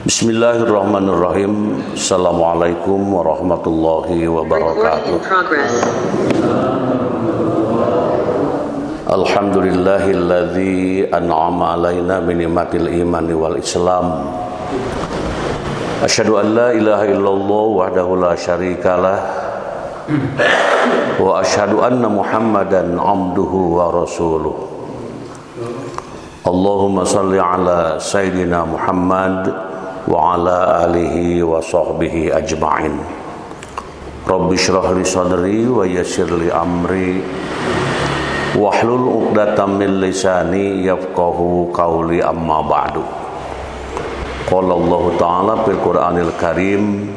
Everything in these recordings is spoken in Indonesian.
Bismillahirrahmanirrahim. Assalamualaikum warahmatullahi wabarakatuh. Alhamdulillahilladzi an'ama alaina bi ni'matil imani wal islam. Asyhadu an la ilaha illallah wahdahu la syarikalah wa asyhadu anna Muhammadan abduhu wa rasuluh. Allahumma salli ala Sayyidina Muhammad wa ala alihi wa sahbihi ajma'in. Rabbi shrah li sadri wa yassir li amri wahlul 'uqdatam min lisani yafqahu qawli, amma ba'du. Qala Allah Ta'ala fil Qur'anil Karim,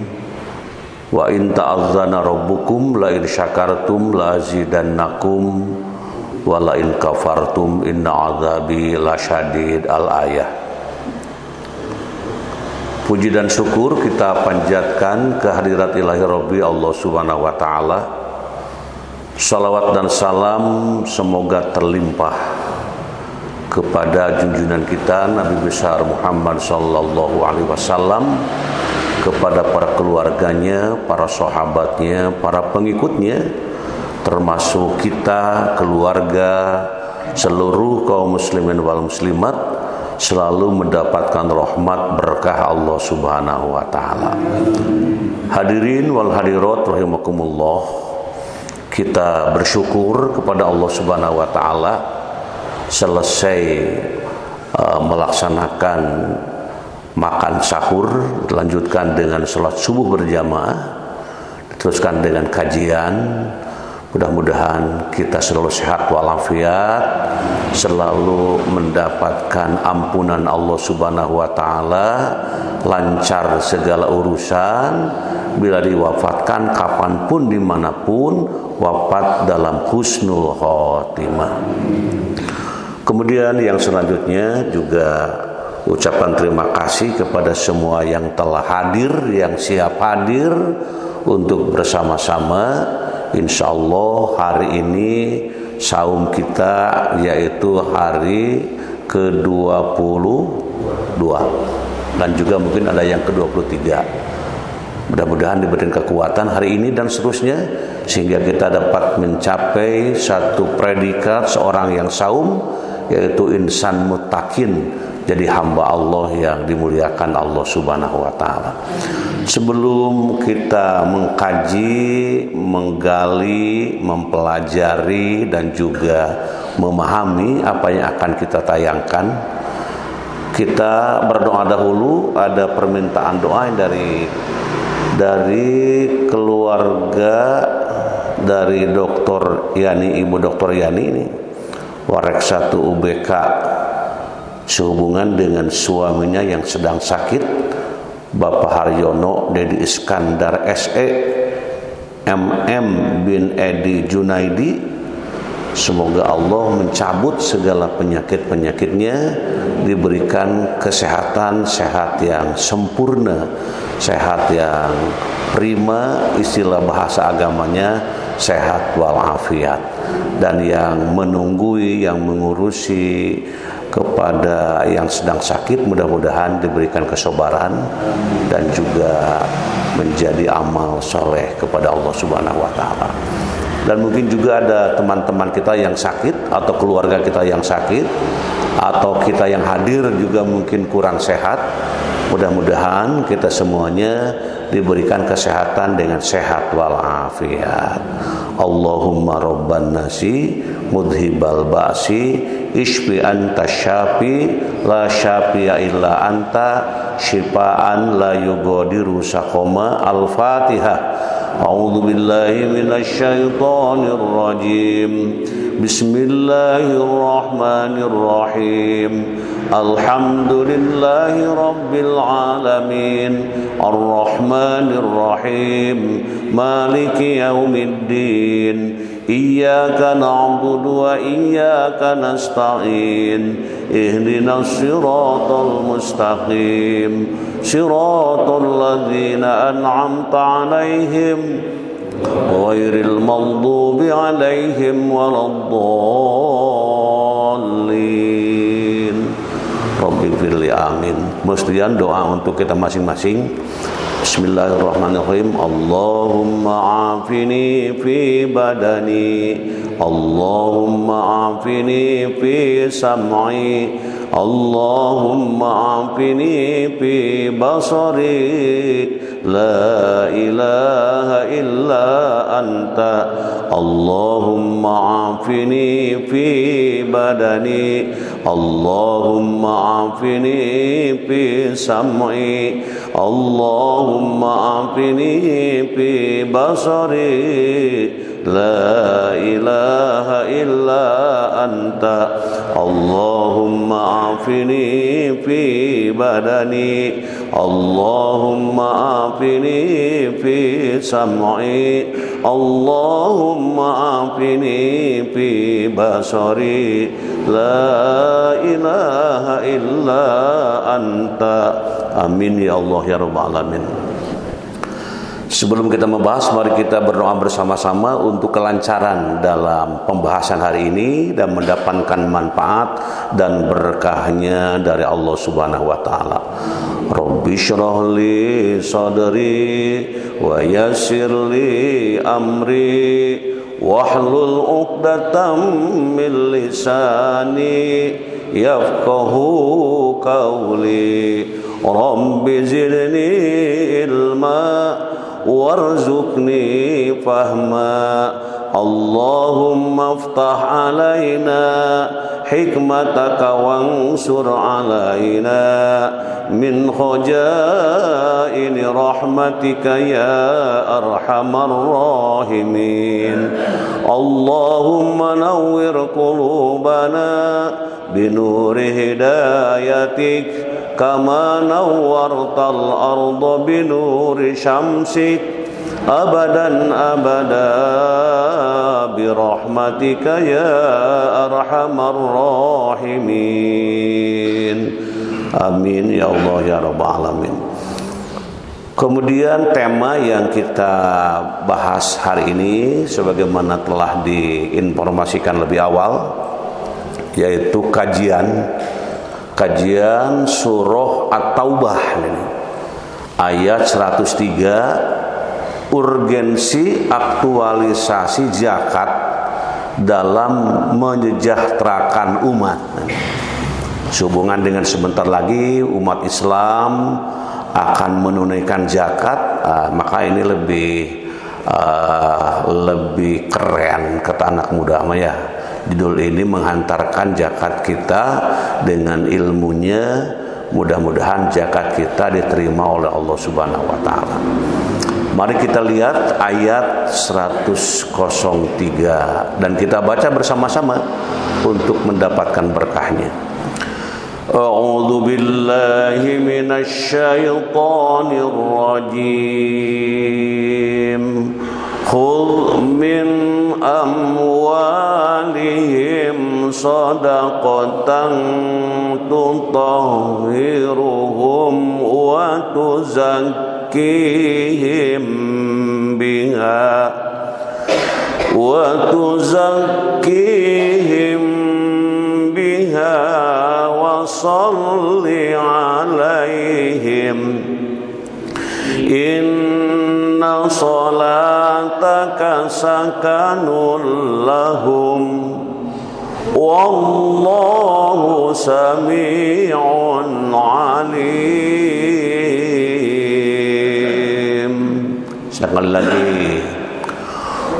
wa in ta'azzana rabbukum la in syakartum la azidannakum wa la in kafartum inna azabi lasyadid. Al-ayah. Puji dan syukur kita panjatkan kehadirat ilahi Rabbi Allah Subhanahu wa Ta'ala. Salawat dan salam semoga terlimpah kepada junjungan kita Nabi besar Muhammad sallallahu alaihi wasallam, kepada para keluarganya, para sahabatnya, para pengikutnya, termasuk kita, keluarga, seluruh kaum muslimin wal muslimat, selalu mendapatkan rahmat berkah Allah Subhanahu wa Ta'ala. Hadirin wal hadirat rahimakumullah, kita bersyukur kepada Allah Subhanahu wa Ta'ala selesai melaksanakan makan sahur, dilanjutkan dengan sholat subuh berjamaah, diteruskan dengan kajian. Mudah-mudahan kita selalu sehat walafiat, selalu mendapatkan ampunan Allah Subhanahu wa Ta'ala, lancar segala urusan, bila diwafatkan kapanpun dimanapun, wafat dalam husnul khotimah. Kemudian yang selanjutnya juga ucapan terima kasih kepada semua yang telah hadir, yang siap hadir untuk bersama-sama. Insyaallah hari ini saum kita yaitu hari ke-22 dan juga mungkin ada yang ke-23. Mudah-mudahan diberikan kekuatan hari ini dan seterusnya sehingga kita dapat mencapai satu predikat seorang yang saum, yaitu insan muttaqin, jadi hamba Allah yang dimuliakan Allah Subhanahu wa Ta'ala. Sebelum kita mengkaji, menggali, mempelajari dan juga memahami apa yang akan kita tayangkan, kita berdoa dahulu. Ada permintaan doa dari keluarga dari Dr. Yani, Ibu Dr. Yani ini, Warek 1 UBK, sehubungan dengan suaminya yang sedang sakit, Bapak Haryono Dedi Iskandar SE MM bin Edi Junaidi. Semoga Allah mencabut segala penyakit-penyakitnya, diberikan kesehatan, sehat yang sempurna, sehat yang prima, istilah bahasa agamanya sehat walafiat. Dan yang menunggui, yang mengurusi kepada yang sedang sakit, mudah-mudahan diberikan kesabaran dan juga menjadi amal soleh kepada Allah Subhanahu wa Ta'ala. Dan mungkin juga ada teman-teman kita yang sakit, atau keluarga kita yang sakit, atau kita yang hadir juga mungkin kurang sehat. Mudah-mudahan kita semuanya diberikan kesehatan dengan sehat walafiat. Allahumma rabban nasi mudhibal ba'si ishfi anta syafi la syafi'a illa anta syifaan la yugadiru saqama. Al-Fatihah. A'udzu billahi minasy syaithanir rajim. Bismillahirrahmanirrahim. Alhamdulillahi rabbil alamin. Ar-Rahmanir Rahim. Maliki yaumiddin. Iyyaka na'budu wa iyyaka nasta'in. Ihdinas siratal mustaqim. Siratal ladzina an'amta 'alaihim ghairil maghdubi 'alaihim waladdallin. Rabbi firli amin. Mestian doa untuk kita masing-masing. Bismillahirrahmanirrahim. Allahumma afini fi badani, Allahumma afini fi sam'i, Allahumma afini fi basari, la ilaha illa anta. Allahumma afini fi badani, Allahumma afini fi sam'i, Allahumma afini fi basari, la ilaha illa anta. Allahumma afini fi badani, Allahumma afini fi sam'i, Allahumma afini fi basari, la ilaha illa anta. Amin ya Allah ya Rabbal alamin. Sebelum kita membahas, mari kita berdoa bersama-sama untuk kelancaran dalam pembahasan hari ini dan mendapatkan manfaat dan berkahnya dari Allah Subhanahu wa taala. Rabbi shrah li sadri wa yassir li amri wahlul 'uqdatam min lisani yafqahu qawli. Rabbi zidni ilma warzuqni fahma. Allahumma aftah alaina hikmataka wansur alaina min khajaini rahmatika ya arhamar rahimin. Allahumma nawwir qulubana binuri hidayatik kama nawwartal arda binuri syamsik abadan abada birahmatika ya arhamar rahimin. Amin ya Allah ya Rabbal alamin. Kemudian tema yang kita bahas hari ini sebagaimana telah diinformasikan lebih awal, yaitu kajian surah At-Taubah ini. Ayat 103, urgensi aktualisasi zakat dalam menyejahterakan umat. Sehubungan dengan sebentar lagi umat Islam akan menunaikan zakat, maka ini lebih keren kata anak muda ya. Judul ini menghantarkan zakat kita dengan ilmunya. Mudah-mudahan zakat kita diterima oleh Allah Subhanahu wa taala. Mari kita lihat ayat 103 dan kita baca bersama-sama untuk mendapatkan berkahnya. A'udzu billahi minasy syaithanir rajim. Khudh min amwalihim sadaqatan tutahhiruhum wa tuzakkihim biha wa salli alaihim. Inna salataka sakanun lahum wallahu sami'un alim. Sekali lagi.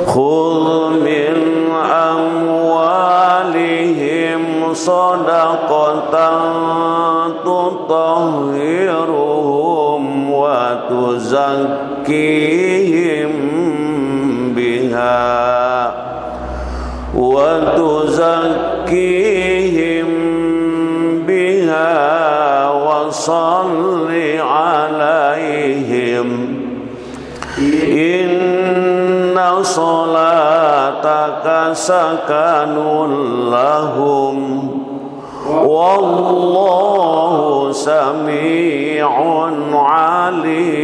Khudh min amwalihim sadaqatan tutahhiruhum wa tuzakkihim biha wa salli alaihim. Inna salataka sakanun lahum wallahu sami'un alim.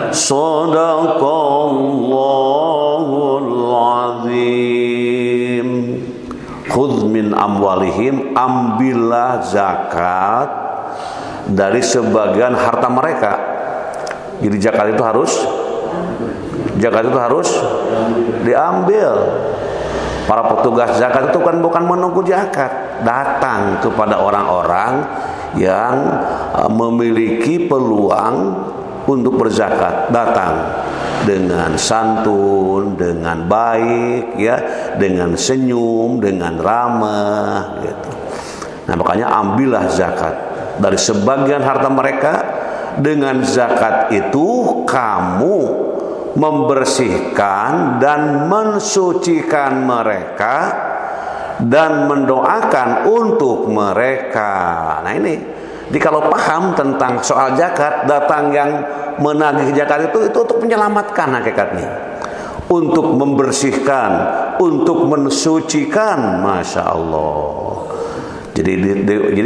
Sadaqallahul azim. Khudh min amwalihim, ambillah zakat dari sebagian harta mereka. Jadi zakat itu harus diambil. Para petugas zakat itu kan bukan menunggu zakat, datang kepada orang-orang yang memiliki peluang untuk berzakat, datang dengan santun, dengan baik, ya, dengan senyum, dengan ramah, gitu. Nah, makanya ambillah zakat dari sebagian harta mereka. Dengan zakat itu kamu membersihkan dan mensucikan mereka dan mendoakan untuk mereka. Nah ini, jadi kalau paham tentang soal zakat, datang yang menagih zakat itu untuk menyelamatkan hakikatnya, untuk membersihkan, untuk mensucikan, masya Allah. Jadi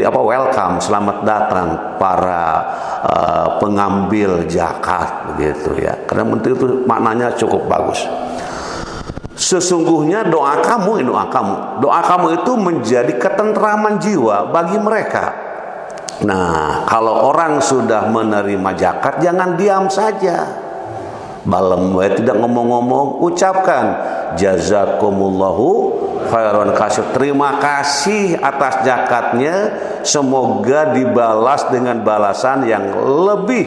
welcome, selamat datang para pengambil zakat, begitu ya. Karena itu maknanya cukup bagus. Sesungguhnya doa kamu itu menjadi ketentraman jiwa bagi mereka. Nah, kalau orang sudah menerima zakat, jangan diam saja. Balem tidak ngomong-ngomong, ucapkan jazakumullahu khairan kasih, terima kasih atas zakatnya, semoga dibalas dengan balasan yang lebih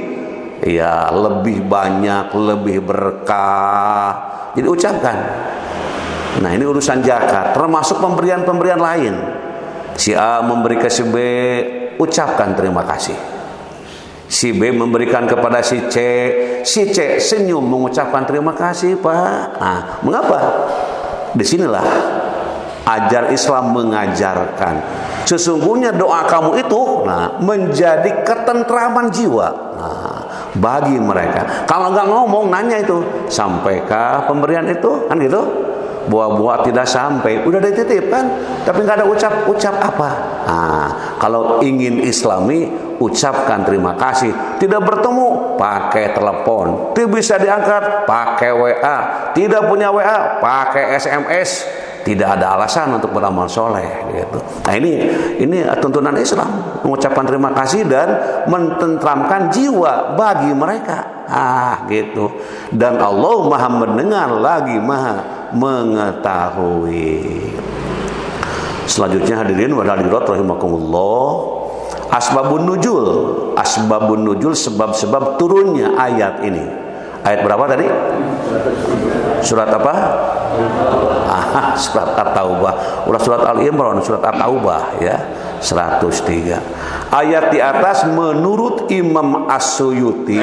banyak, lebih berkah. Jadi ucapkan. Nah, ini urusan zakat, termasuk pemberian-pemberian lain. Si A memberi ke si B, ucapkan terima kasih. Si B memberikan kepada si C senyum mengucapkan terima kasih, Pak. Nah, mengapa? Disinilah ajar Islam mengajarkan sesungguhnya doa kamu itu menjadi ketentraman jiwa bagi mereka. Kalau nggak ngomong, nanya itu, sampaikah pemberian itu, kan gitu. Buah-buah tidak sampai, udah dititipkan, tapi nggak ada ucap apa. Kalau ingin Islami, ucapkan terima kasih. Tidak bertemu, pakai telepon. Tidak bisa diangkat, pakai WA. Tidak punya WA, pakai SMS. Tidak ada alasan untuk beramal soleh, gitu. Nah ini tuntunan Islam, mengucapkan terima kasih dan mententramkan jiwa bagi mereka. Gitu. Dan Allah Maha mendengar lagi Maha mengetahui. Selanjutnya hadirin wa hadirat rahimakumullah, asbabun nuzul, sebab-sebab turunnya ayat ini. Ayat berapa tadi? Surat apa? Surat At-Taubah. Ulah surat Al-Imran, surat At-Taubah ya, 103. Ayat di atas menurut Imam As-Suyuti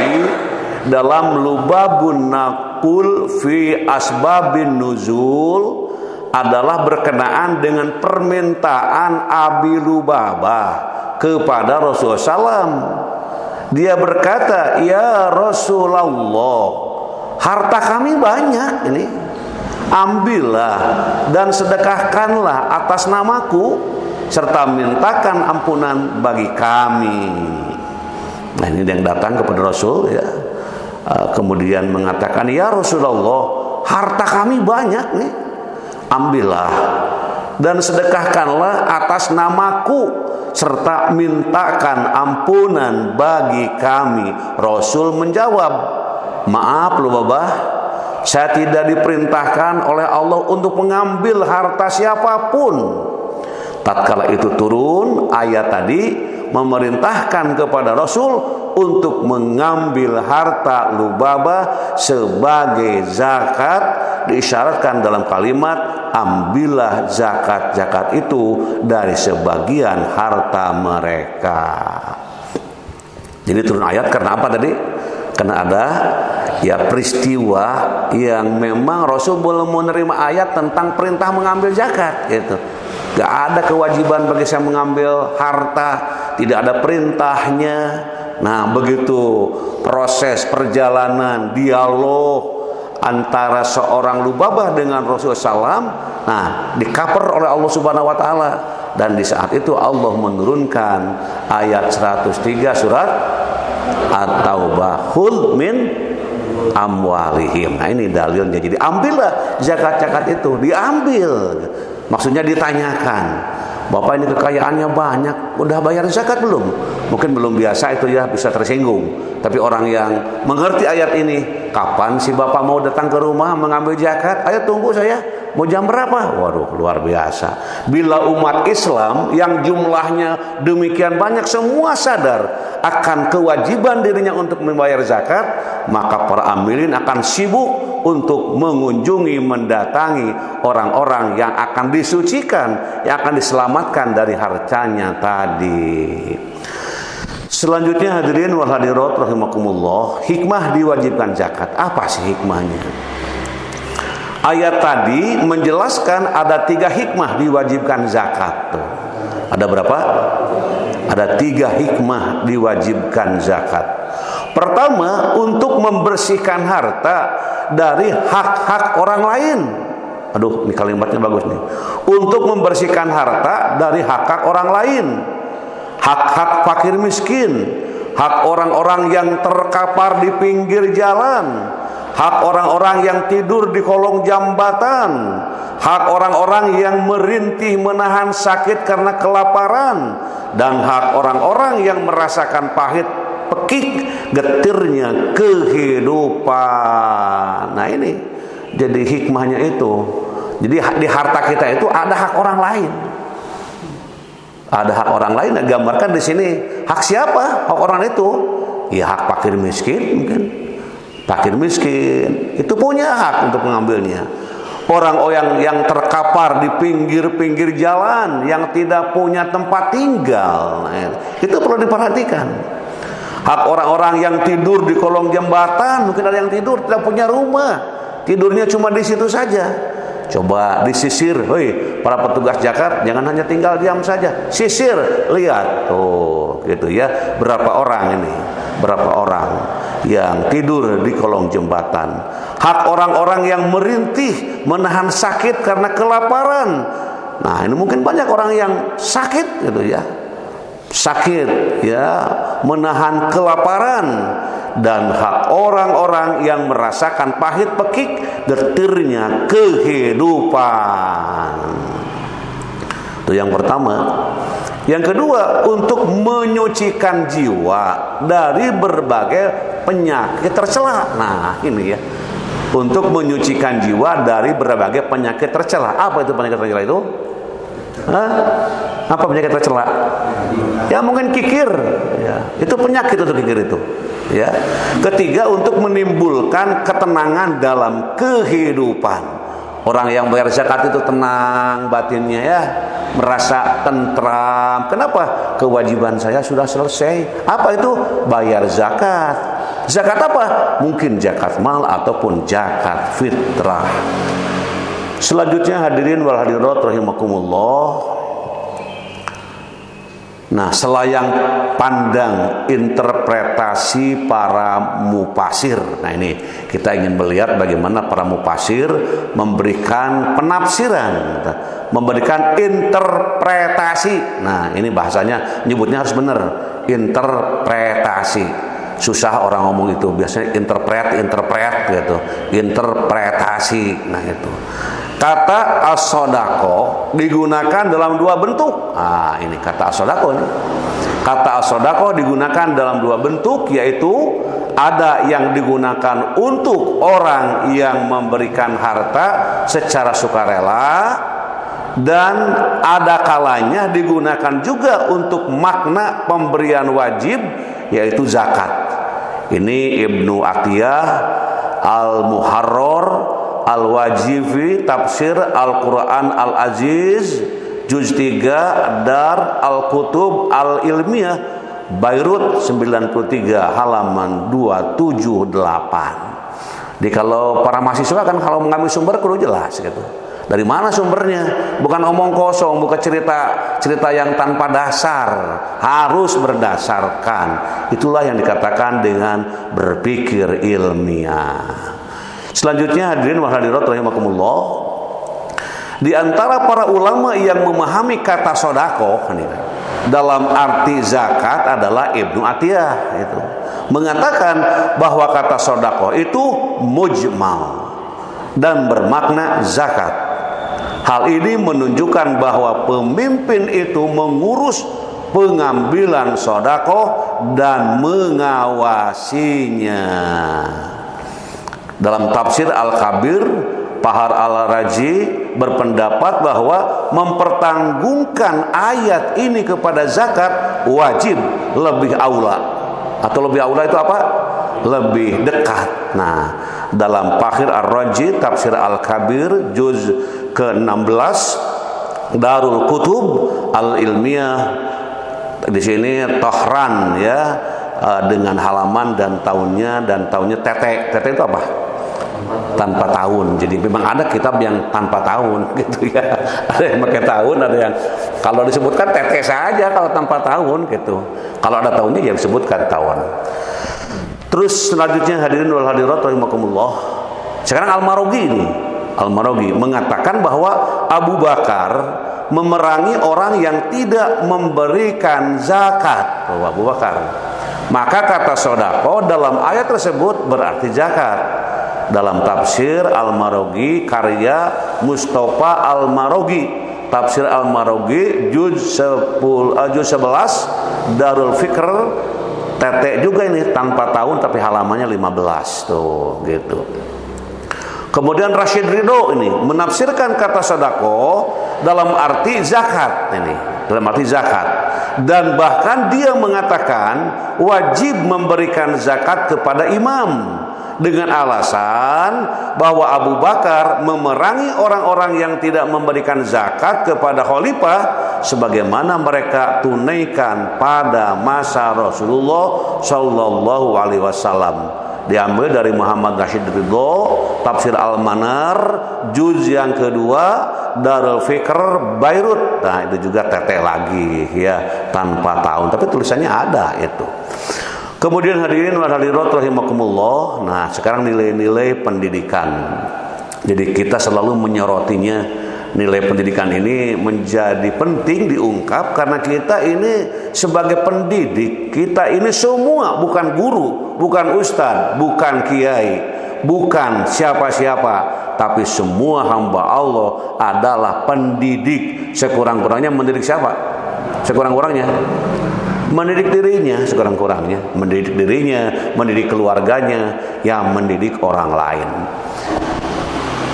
dalam Lubabun Naqul fi Asbabin Nuzul adalah berkenaan dengan permintaan Abi Lubabah kepada Rasulullah SAW. Dia berkata, ya Rasulullah, harta kami banyak ini, ambillah dan sedekahkanlah atas namaku serta mintakan ampunan bagi kami. Nah, ini yang datang kepada Rasul ya. Kemudian mengatakan, ya Rasulullah, harta kami banyak nih, ambillah dan sedekahkanlah atas namaku serta mintakan ampunan bagi kami. Rasul menjawab, maaf Lubabah, saya tidak diperintahkan oleh Allah untuk mengambil harta siapapun. Tatkala itu turun ayat tadi memerintahkan kepada Rasul untuk mengambil harta Lubabah sebagai zakat, diisyaratkan dalam kalimat ambillah zakat itu dari sebagian harta mereka. Jadi turun ayat karena apa tadi? Karena ada peristiwa yang memang Rasul belum menerima ayat tentang perintah mengambil zakat gitu. Gak ada kewajiban bagi saya mengambil harta, tidak ada perintahnya. Nah, begitu proses perjalanan dialog antara seorang Lubabah dengan Rasulullah SAW, di-cover oleh Allah Subhanahu Wa Taala, dan di saat itu Allah menurunkan ayat 103 surat At-Taubah, khudh min amwalihim. Nah, ini dalilnya. Jadi ambillah zakat itu, diambil. Maksudnya ditanyakan, Bapak ini kekayaannya banyak, udah bayar zakat belum? Mungkin belum biasa itu ya, bisa tersinggung. Tapi orang yang mengerti ayat ini, kapan si Bapak mau datang ke rumah mengambil zakat? Ayo tunggu saya, mau jam berapa? Waduh, luar biasa. Bila umat Islam yang jumlahnya demikian banyak semua sadar akan kewajiban dirinya untuk membayar zakat, maka para amilin akan sibuk untuk mengunjungi, mendatangi orang-orang yang akan disucikan, yang akan diselamatkan dari hartanya tadi. Selanjutnya hadirin wal hadirat rahimakumullah, hikmah diwajibkan zakat. Apa sih hikmahnya? Ayat tadi menjelaskan ada 3 hikmah diwajibkan zakat. Ada berapa? Ada 3 hikmah diwajibkan zakat. Pertama, untuk membersihkan harta dari hak-hak orang lain. Aduh, ini kalimatnya bagus nih. Untuk membersihkan harta dari hak-hak orang lain. Hak-hak fakir miskin, hak orang-orang yang terkapar di pinggir jalan, hak orang-orang yang tidur di kolong jembatan, hak orang-orang yang merintih menahan sakit karena kelaparan, dan hak orang-orang yang merasakan pahit pekik getirnya kehidupan. Nah ini jadi hikmahnya itu. Jadi di harta kita itu ada hak orang lain. Ada hak orang lain, gambarkan di sini. Hak siapa? Hak orang itu. Ya hak fakir miskin mungkin. Fakir miskin itu punya hak untuk mengambilnya. Orang-orang yang terkapar di pinggir-pinggir jalan, yang tidak punya tempat tinggal, nah, itu perlu diperhatikan. Hak orang-orang yang tidur di kolong jembatan, mungkin ada yang tidur tidak punya rumah, tidurnya cuma di situ saja. Coba disisir, hei para petugas zakat, jangan hanya tinggal diam saja, sisir, lihat tuh, gitu ya, berapa orang ini, berapa orang yang tidur di kolong jembatan. Hak orang-orang yang merintih menahan sakit karena kelaparan. Nah ini mungkin banyak orang yang sakit, gitu ya, sakit, ya, menahan kelaparan. Dan hak orang-orang yang merasakan pahit pekik getirnya kehidupan. Itu yang pertama. Yang kedua, untuk menyucikan jiwa dari berbagai penyakit tercela. Nah ini ya, untuk menyucikan jiwa dari berbagai penyakit tercela. Apa itu penyakit tercela itu? Apa penyakit tercela? Ya mungkin kikir, ya. Itu penyakit untuk kikir itu. Ya. Ketiga, untuk menimbulkan ketenangan dalam kehidupan. Orang yang bayar zakat itu tenang batinnya, ya, merasa tentram. Kenapa? Kewajiban saya sudah selesai. Apa itu? Bayar zakat. Zakat apa? Mungkin zakat mal ataupun zakat fitrah. Selanjutnya hadirin wal hadirat rahimakumullah. Nah, selayang pandang interpretasi para mufasir. Nah, ini kita ingin melihat bagaimana para mufasir memberikan penafsiran, memberikan interpretasi. Nah, ini bahasanya nyebutnya harus benar, interpretasi. Susah orang ngomong itu, biasanya interpret gitu, interpretasi. Nah, itu. Kata as-sodaqoh digunakan dalam 2 bentuk. Ah, ini kata as-sodaqoh ini. Kata as-sodaqoh digunakan dalam 2 bentuk, yaitu ada yang digunakan untuk orang yang memberikan harta secara sukarela, dan ada kalanya digunakan juga untuk makna pemberian wajib, yaitu zakat. Ini Ibnu Atiyah Al-Muharrar Al-Wajifi Tafsir Al-Quran Al-Aziz Juz 3 Dar Al-Kutub Al-Ilmiyah Beirut 93 halaman 278. Jadi kalau para mahasiswa kan kalau mengambil sumber perlu jelas gitu. Dari mana sumbernya? Bukan omong kosong, bukan cerita yang tanpa dasar. Harus berdasarkan. Itulah yang dikatakan dengan berpikir ilmiah. Selanjutnya hadirin wa hadirat rahimakumullah, di antara para ulama yang memahami kata sedekah dalam arti zakat adalah Ibnu Atiyah, itu mengatakan bahwa kata sedekah itu mujmal dan bermakna zakat. Hal ini menunjukkan bahwa pemimpin itu mengurus pengambilan sedekah dan mengawasinya. Dalam tafsir Al-Kabir, Bahar Al-Razi berpendapat bahwa mempertanggungjawabkan ayat ini kepada zakat wajib lebih aula. Atau lebih aula itu apa? Lebih dekat. Nah, dalam Bahar Al-Razi tafsir Al-Kabir juz ke-16 Darul Kutub Al-Ilmiyah, di sini Tahran ya, dengan halaman dan tahunnya tete. Tete itu apa? Tanpa tahun. Jadi memang ada kitab yang tanpa tahun gitu ya. Ada yang pakai tahun, ada yang kalau disebutkan tete saja kalau tanpa tahun gitu. Kalau ada tahunnya ya disebutkan tahun. Terus selanjutnya hadirin wal hadirat rahimakumullah. Sekarang Al-Maraghi mengatakan bahwa Abu Bakar memerangi orang yang tidak memberikan zakat. Abu Bakar. Maka kata sedekah dalam ayat tersebut berarti zakat. Dalam tafsir Al-Maraghi karya Mustafa Al-Maraghi, tafsir Al-Maraghi juz 11 Darul Fikr, tete juga ini tanpa tahun tapi halamannya 15 tuh gitu. Kemudian Rashid Ridho ini menafsirkan kata sedekah dalam arti zakat ini, dalam arti zakat. Dan bahkan dia mengatakan wajib memberikan zakat kepada imam dengan alasan bahwa Abu Bakar memerangi orang-orang yang tidak memberikan zakat kepada khalifah sebagaimana mereka tunaikan pada masa Rasulullah sallallahu alaihi wasallam. Diambil dari Muhammad Rashid Ridho, tafsir Al-Manar juz yang kedua Darul Fikr Beirut. Nah itu juga tete lagi ya, tanpa tahun tapi tulisannya ada itu. Kemudian hadirin wal hadirat rahimakumullah. Nah sekarang nilai-nilai pendidikan. Jadi kita selalu menyorotinya. Nilai pendidikan ini menjadi penting diungkap karena kita ini sebagai pendidik, kita ini semua bukan guru, bukan ustadz, bukan kiai, bukan siapa-siapa, tapi semua hamba Allah adalah pendidik. Sekurang-kurangnya mendidik siapa? Sekurang-kurangnya mendidik dirinya, sekurang-kurangnya mendidik dirinya, mendidik keluarganya, yang mendidik orang lain.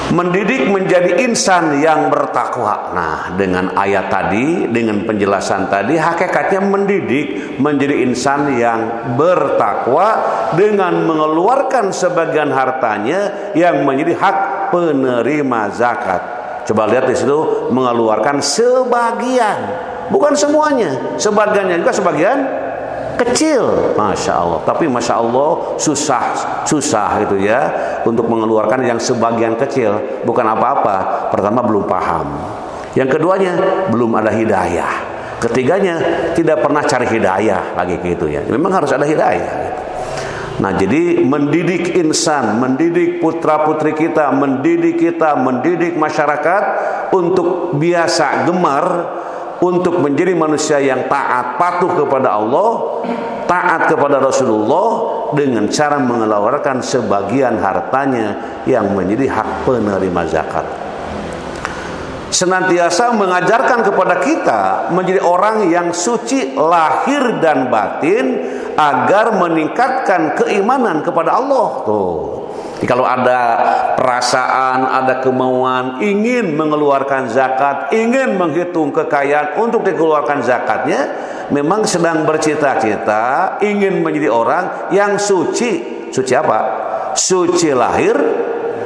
Mendidik menjadi insan yang bertakwa. Nah, dengan ayat tadi, dengan penjelasan tadi, hakikatnya mendidik menjadi insan yang bertakwa dengan mengeluarkan sebagian hartanya yang menjadi hak penerima zakat. Coba lihat di situ, mengeluarkan sebagian, bukan semuanya, sebagiannya juga sebagian kecil, masya Allah. Tapi masya Allah susah gitu ya untuk mengeluarkan yang sebagian kecil. Bukan apa-apa. Pertama belum paham. Yang keduanya belum ada hidayah. Ketiganya tidak pernah cari hidayah lagi gitu ya. Memang harus ada hidayah. Gitu. Nah jadi mendidik insan, mendidik putra putri kita, mendidik masyarakat untuk biasa gemar untuk menjadi manusia yang taat, patuh kepada Allah, taat kepada Rasulullah dengan cara mengeluarkan sebagian hartanya yang menjadi hak penerima zakat. Senantiasa mengajarkan kepada kita menjadi orang yang suci lahir dan batin agar meningkatkan keimanan kepada Allah. Tuh. Jadi kalau ada perasaan, ada kemauan ingin mengeluarkan zakat, ingin menghitung kekayaan untuk dikeluarkan zakatnya, memang sedang bercita-cita ingin menjadi orang yang suci. Suci apa? Suci lahir,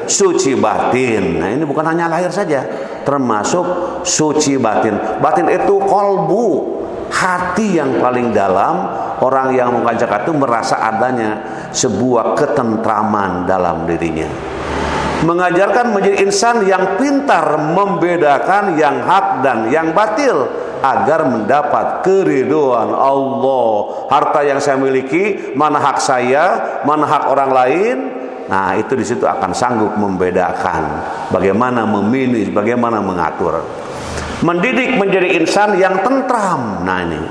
suci batin. Nah ini bukan hanya lahir saja, termasuk suci batin. Batin itu kolbu, hati yang paling dalam. Orang yang mengajar zakat itu merasa adanya sebuah ketentraman dalam dirinya. Mengajarkan menjadi insan yang pintar membedakan yang hak dan yang batil agar mendapat keridhaan Allah. Harta yang saya miliki, mana hak saya, mana hak orang lain. Nah, itu di situ akan sanggup membedakan bagaimana memilih, bagaimana mengatur. Mendidik menjadi insan yang tentram. Nah, ini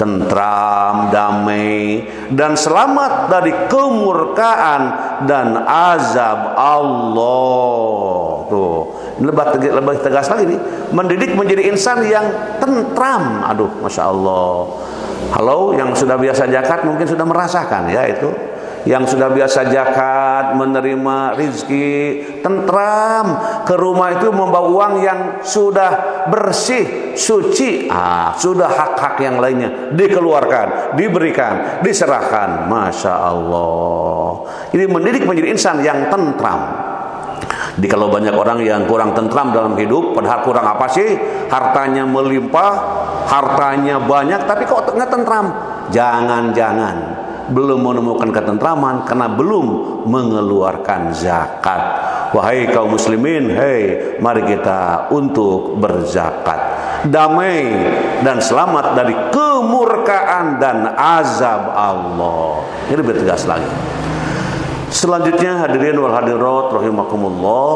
tentram, damai, dan selamat dari kemurkaan dan azab Allah. Tuh, lebih tegas lagi nih, mendidik menjadi insan yang tentram. Aduh, masya Allah. Halo, yang sudah biasa zakat mungkin sudah merasakan ya itu. Yang sudah biasa zakat, menerima rizki, tentram, ke rumah itu membawa uang yang sudah bersih, suci, sudah hak-hak yang lainnya dikeluarkan, diberikan, diserahkan. Masya Allah. Ini mendidik menjadi insan yang tentram. Jadi kalau banyak orang yang kurang tentram dalam hidup, padahal kurang apa sih? Hartanya melimpah, hartanya banyak, tapi kok nggak tentram? Jangan-jangan belum menemukan ketentraman karena belum mengeluarkan zakat. Wahai kaum muslimin, mari kita untuk berzakat. Damai dan selamat dari kemurkaan dan azab Allah. Ini lebih tegas lagi. Selanjutnya hadirin wal hadirat rahimakumullah,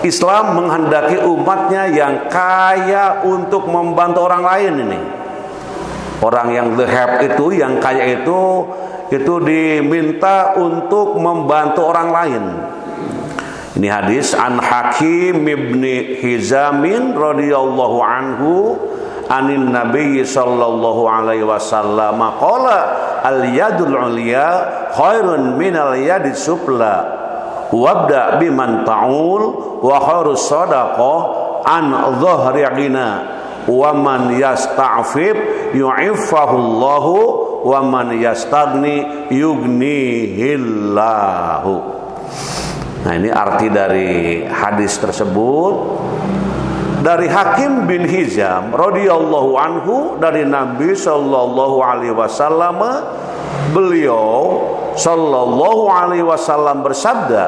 Islam menghendaki umatnya yang kaya untuk membantu orang lain ini. Orang yang the have itu, yang kaya itu diminta untuk membantu orang lain. Ini hadis an Hakim ibni Hizamin radhiyallahu anhu anin Nabi sallallahu alaihi wasallam qala al yadul ulya khairun minal yadis sufla wabda biman ta'ul wa khairus sadaqah an dhahri ghina wa man yasta'fif yu'iffahullahu wa man yastagni yughnihillahu. Nah, ini arti dari hadis tersebut dari Hakim bin Hizam radhiyallahu anhu dari Nabi sallallahu alaihi wasallam. Beliau sallallahu alaihi wasallam bersabda,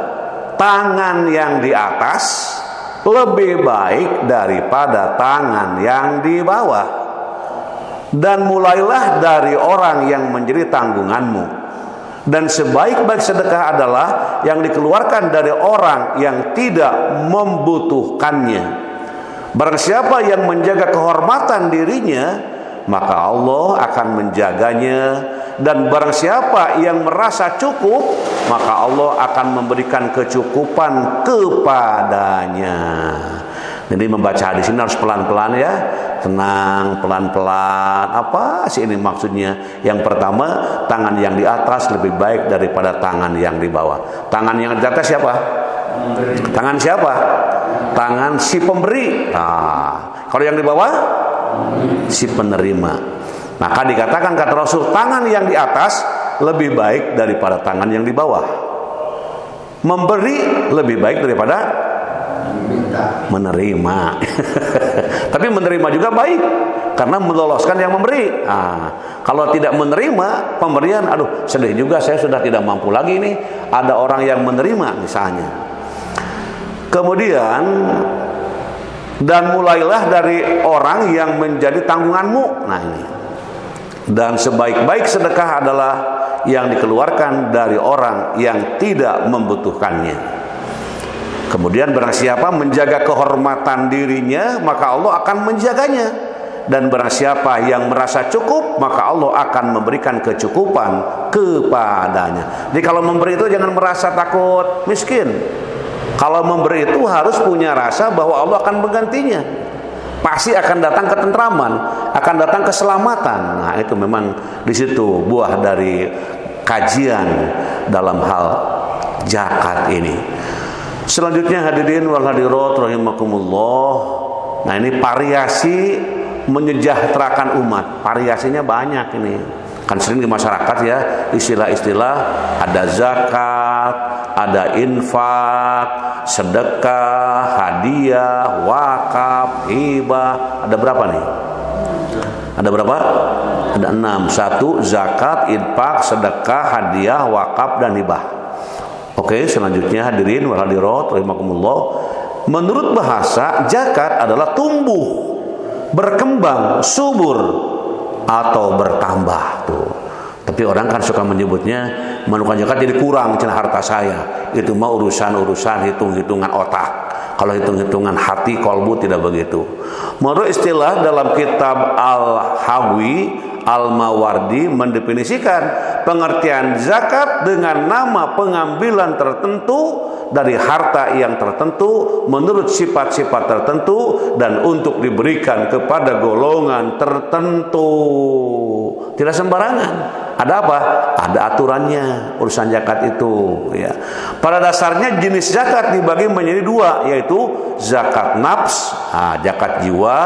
tangan yang di atas lebih baik daripada tangan yang di bawah. Dan mulailah dari orang yang menjadi tanggunganmu. Dan sebaik-baik sedekah adalah yang dikeluarkan dari orang yang tidak membutuhkannya. Barang siapa yang menjaga kehormatan dirinya, maka Allah akan menjaganya. Dan barang siapa yang merasa cukup, maka Allah akan memberikan kecukupan kepadanya. Jadi membaca hadis ini harus pelan-pelan ya, tenang, pelan-pelan. Apa sih ini maksudnya? Yang pertama, tangan yang di atas lebih baik daripada tangan yang di bawah. Tangan yang di atas siapa? Tangan siapa? Tangan si pemberi. Nah, kalau yang di bawah, si penerima. Maka dikatakan kata Rasul, tangan yang di atas lebih baik daripada tangan yang di bawah. Memberi lebih baik daripada menerima. Tapi menerima juga baik karena meloloskan yang memberi. Kalau tidak menerima pemberian, aduh sedih juga, saya sudah tidak mampu lagi nih. Ada orang yang menerima misalnya. Kemudian, dan mulailah dari orang yang menjadi tanggunganmu. Nah ini. Dan sebaik-baik sedekah adalah yang dikeluarkan dari orang yang tidak membutuhkannya. Kemudian barang siapa menjaga kehormatan dirinya, maka Allah akan menjaganya. Dan barang siapa yang merasa cukup, maka Allah akan memberikan kecukupan kepadanya. Jadi kalau memberi itu jangan merasa takut miskin. Kalau memberi itu harus punya rasa bahwa Allah akan menggantinya. Pasti akan datang ketentraman, akan datang keselamatan. Nah, itu memang di situ buah dari kajian dalam hal zakat ini. Selanjutnya hadirin wal hadirat rahimakumullah. Nah, ini variasi menyejahterakan umat. Variasinya banyak ini. Kan sering di masyarakat ya, istilah-istilah ada zakat, ada infak, sedekah, hadiah, wakaf, hibah. Ada berapa nih? Ada berapa? Ada 6. 1 zakat, infak, sedekah, hadiah, wakaf dan hibah. Oke, selanjutnya hadirin wal hadirat rahimakumullah. Menurut bahasa, zakat adalah tumbuh, berkembang, subur atau bertambah tuh. Tapi orang kan suka menyebutnya menukar zakat jadi kurang cina harta saya. Itu mah urusan-urusan hitung-hitungan otak. Kalau hitung-hitungan hati, kolbu tidak begitu. Menurut istilah dalam kitab Al-Hawi Al-Mawardi mendefinisikan pengertian zakat dengan nama pengambilan tertentu dari harta yang tertentu menurut sifat-sifat tertentu dan untuk diberikan kepada golongan tertentu. Tidak sembarangan. Ada apa? Ada aturannya urusan zakat itu, ya. Pada dasarnya jenis zakat dibagi menjadi dua, yaitu zakat nafs, zakat jiwa,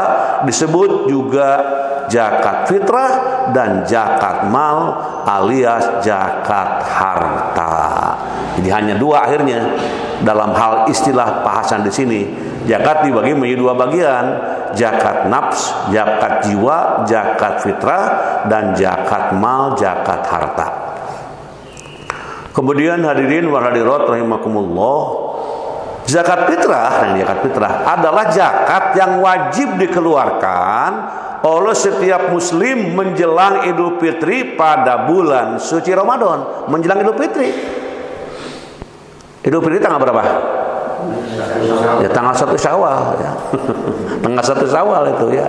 disebut juga zakat fitrah, dan zakat mal alias zakat harta. Jadi hanya dua akhirnya dalam hal istilah bahasan di sini. Zakat dibagi menjadi dua bagian, zakat nafs, zakat jiwa, zakat fitrah, dan zakat mal, zakat harta. Kemudian hadirin wal hadirat rahimakumullah, zakat fitrah adalah zakat yang wajib dikeluarkan oleh setiap muslim menjelang Idul Fitri pada bulan suci Ramadan. Menjelang Idul Fitri. Idul Fitri tanggal berapa? Ya tanggal 1 Syawal ya. Tanggal 1 Syawal itu ya.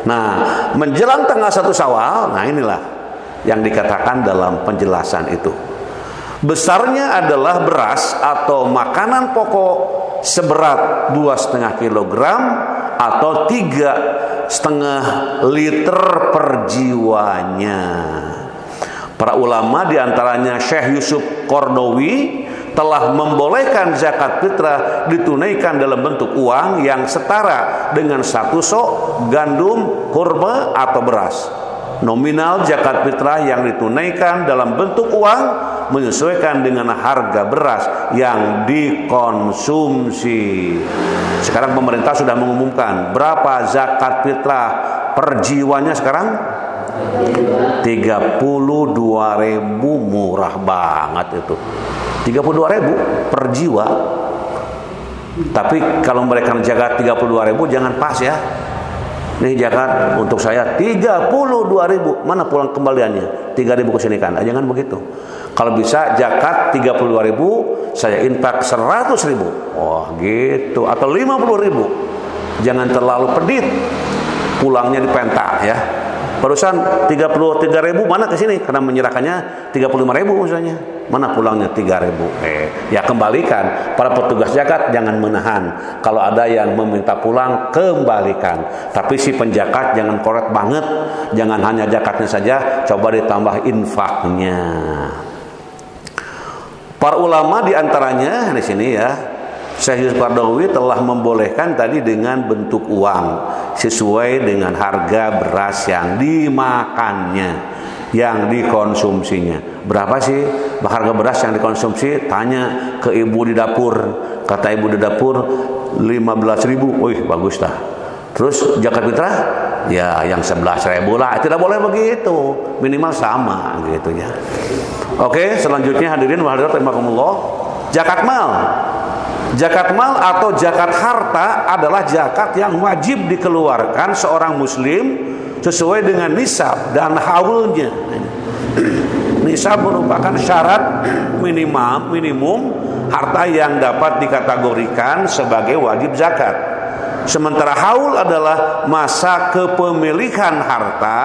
Nah, menjelang tanggal 1 Syawal, nah inilah yang dikatakan dalam penjelasan itu. Besarnya adalah beras atau makanan pokok seberat 2,5 kilogram atau 3,5 liter per jiwanya. Para ulama diantaranya Syekh Yusuf Qardawi telah membolehkan zakat fitrah ditunaikan dalam bentuk uang yang setara dengan 1 sok gandum, kurma atau beras. Nominal zakat fitrah yang ditunaikan dalam bentuk uang menyesuaikan dengan harga beras yang dikonsumsi. Sekarang pemerintah sudah mengumumkan berapa zakat fitrah per jiwanya sekarang? 32.000, murah banget itu. 32.000 per jiwa. Tapi kalau mereka menjaga 32.000 jangan pas ya. Nih zakat untuk saya 32.000. Mana pulang kembaliannya? 3.000 kesinikan. Jangan begitu. Kalau bisa zakat 32.000, saya infak 100.000. Wah, gitu. Atau 50.000. Jangan terlalu pedit. Pulangnya dipentak ya. Barusan 33.000 mana ke sini karena menyerahkannya 35.000 misalnya. Mana pulangnya 3.000. Ya kembalikan. Para petugas zakat jangan menahan. Kalau ada yang meminta pulang, kembalikan. Tapi si penzakat jangan koret banget. Jangan hanya zakatnya saja, coba ditambah infaknya. Para ulama diantaranya di sini ya, Syekh Yusuf Qardawi telah membolehkan tadi dengan bentuk uang sesuai dengan harga beras yang dimakannya, yang dikonsumsinya. Berapa sih harga beras yang dikonsumsi? Tanya ke ibu di dapur. Kata ibu di dapur 15.000. Wih, bagus dah. Terus zakat fitrah? Ya yang 11.000 lah. Tidak boleh begitu. Minimal sama gitu ya. Oke, selanjutnya hadirin wa hadirat rahimakumullah, zakat mal. Zakat mal atau zakat harta adalah zakat yang wajib dikeluarkan seorang muslim sesuai dengan nisab dan haulnya. Nisab merupakan syarat minimum harta yang dapat dikategorikan sebagai wajib zakat. Sementara haul adalah masa kepemilikan harta.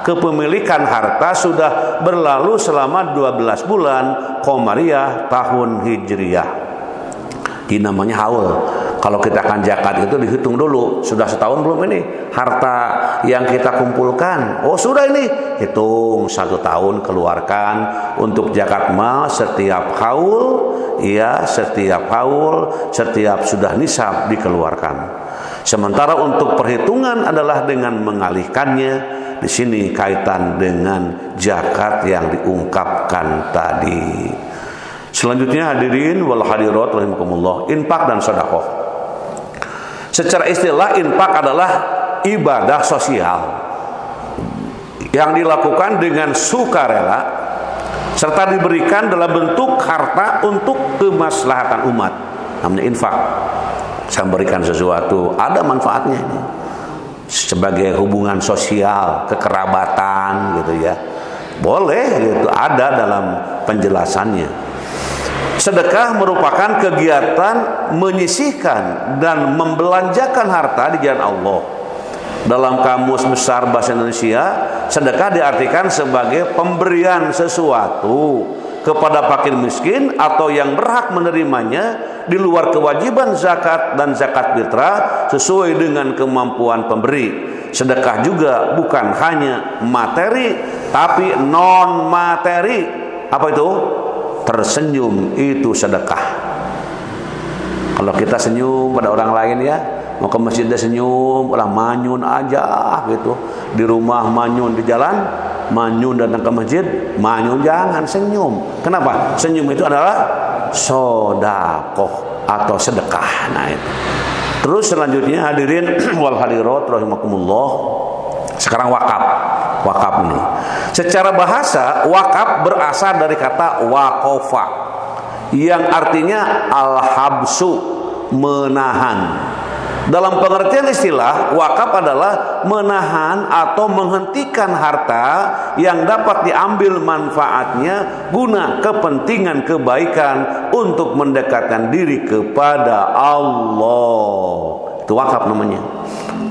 Kepemilikan harta sudah berlalu selama 12 bulan Qamariyah tahun Hijriyah. Ini namanya haul. Kalau kita akan zakat itu dihitung dulu, sudah setahun belum ini harta yang kita kumpulkan? Oh sudah ini, hitung 1 tahun keluarkan untuk zakat mal setiap haul, ya setiap haul, setiap sudah nisab dikeluarkan. Sementara untuk perhitungan adalah dengan mengalihkannya. Di sini kaitan dengan zakat yang diungkapkan tadi. Selanjutnya hadirin wal hadirat rahimakumullah, infak dan sedekah. Secara istilah infak adalah ibadah sosial yang dilakukan dengan sukarela serta diberikan dalam bentuk harta untuk kemaslahatan umat. Namanya infak. Saya memberikan sesuatu, ada manfaatnya ini. Sebagai hubungan sosial, kekerabatan gitu ya. Boleh gitu, ada dalam penjelasannya. Sedekah merupakan kegiatan menyisihkan dan membelanjakan harta di jalan Allah Dalam Kamus Besar Bahasa Indonesia, sedekah diartikan sebagai pemberian sesuatu kepada fakir miskin atau yang berhak menerimanya di luar kewajiban zakat dan zakat fitrah sesuai dengan kemampuan pemberi. Sedekah juga bukan hanya materi tapi non materi. Apa itu? Tersenyum itu sedekah. Kalau kita senyum pada orang lain ya, mau ke masjid dia senyum, ulah manyun aja gitu. Di rumah manyun, di jalan manyun, datang ke masjid manyun, jangan senyum. Kenapa? Senyum itu adalah sedekah atau sedekah. Nah itu. Terus selanjutnya hadirin wal hadirat rahimakumullah. Sekarang wakaf. Wakaf ini. Secara bahasa wakaf berasal dari kata waqafa yang artinya al-habsu, menahan. Dalam pengertian istilah, wakaf adalah menahan atau menghentikan harta yang dapat diambil manfaatnya guna kepentingan kebaikan untuk mendekatkan diri kepada Allah. Itu wakaf namanya.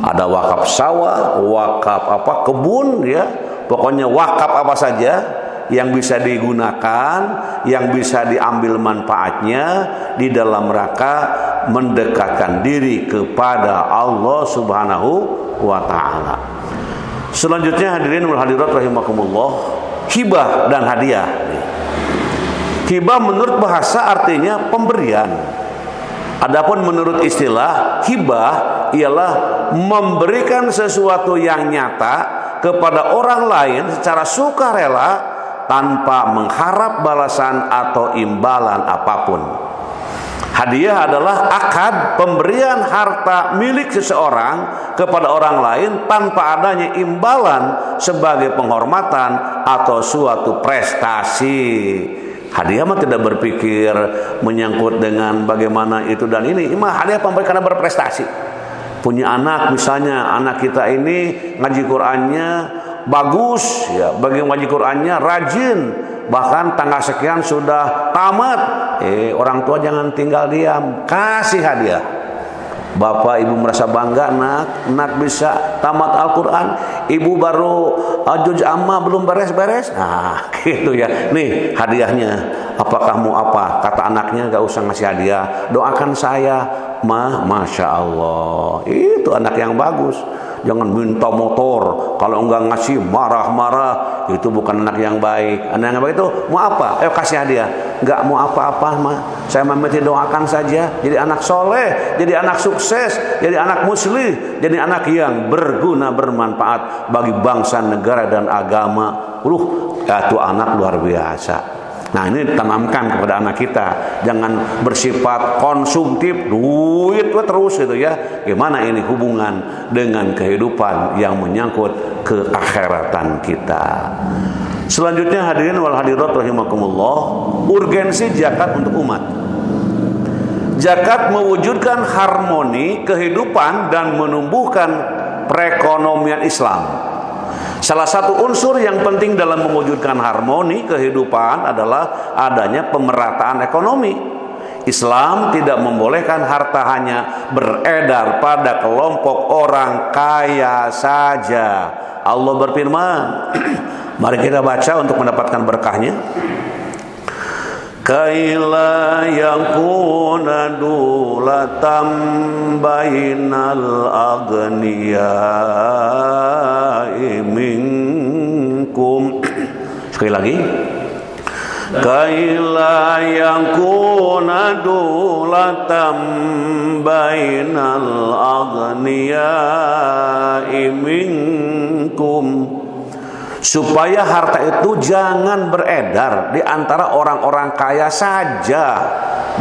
Ada wakaf sawah, wakaf kebun ya. Pokoknya wakaf apa saja yang bisa digunakan, yang bisa diambil manfaatnya di dalam rangka mendekatkan diri kepada Allah Subhanahu wa taala. Selanjutnya hadirin wal hadirat rahimakumullah, hibah dan hadiah. Hibah menurut bahasa artinya pemberian. Adapun menurut istilah, hibah ialah memberikan sesuatu yang nyata kepada orang lain secara sukarela tanpa mengharap balasan atau imbalan apapun. Hadiah adalah akad pemberian harta milik seseorang kepada orang lain tanpa adanya imbalan sebagai penghormatan atau suatu prestasi. Hadiah mah tidak berpikir menyangkut dengan bagaimana itu dan ini. Hadiah pemberian karena berprestasi. Punya anak misalnya, anak kita ini ngaji Qur'annya bagus ya, bagi ngaji Qur'annya rajin, bahkan tanggal sekian sudah tamat. Orang tua jangan tinggal diam, kasih hadiah. Bapak ibu merasa bangga, nak bisa tamat Al-Quran, ibu baru juz amma belum beres-beres. Nah gitu ya, nih hadiahnya. Apakah mau apa? Kata anaknya, gak usah ngasih hadiah, doakan saya. Masya Allah, itu anak yang bagus. Jangan minta motor, kalau enggak ngasih marah-marah, itu bukan anak yang baik. Anak yang baik itu mau apa? Ayo kasih hadiah. Enggak mau apa-apa mah, saya meminta doakan saja. Jadi anak soleh, jadi anak sukses, jadi anak muslim, jadi anak yang berguna, bermanfaat bagi bangsa, negara dan agama. Itu anak luar biasa. Nah ini tanamkan kepada anak kita, jangan bersifat konsumtif, duit terus gitu ya. Gimana ini hubungan dengan kehidupan yang menyangkut keakhiratan kita. Selanjutnya hadirin wal hadirat rahimakumullah, urgensi zakat untuk umat. Zakat mewujudkan harmoni kehidupan dan menumbuhkan perekonomian Islam. Salah satu unsur yang penting dalam mewujudkan harmoni kehidupan adalah adanya pemerataan ekonomi. Islam tidak membolehkan harta hanya beredar pada kelompok orang kaya saja. Allah berfirman, mari kita baca untuk mendapatkan berkahnya. Kaila yakuna dulatam bainal aghniyai minkum. Sekali lagi. Kaila yakuna dulatam bainal aghniyai minkum, supaya harta itu jangan beredar di antara orang-orang kaya saja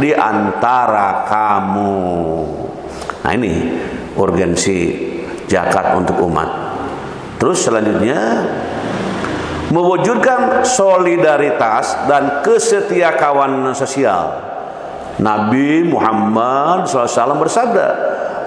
di antara kamu. Nah ini urgensi zakat untuk umat. Terus selanjutnya mewujudkan solidaritas dan kesetiakawanan sosial. Nabi Muhammad SAW bersabda,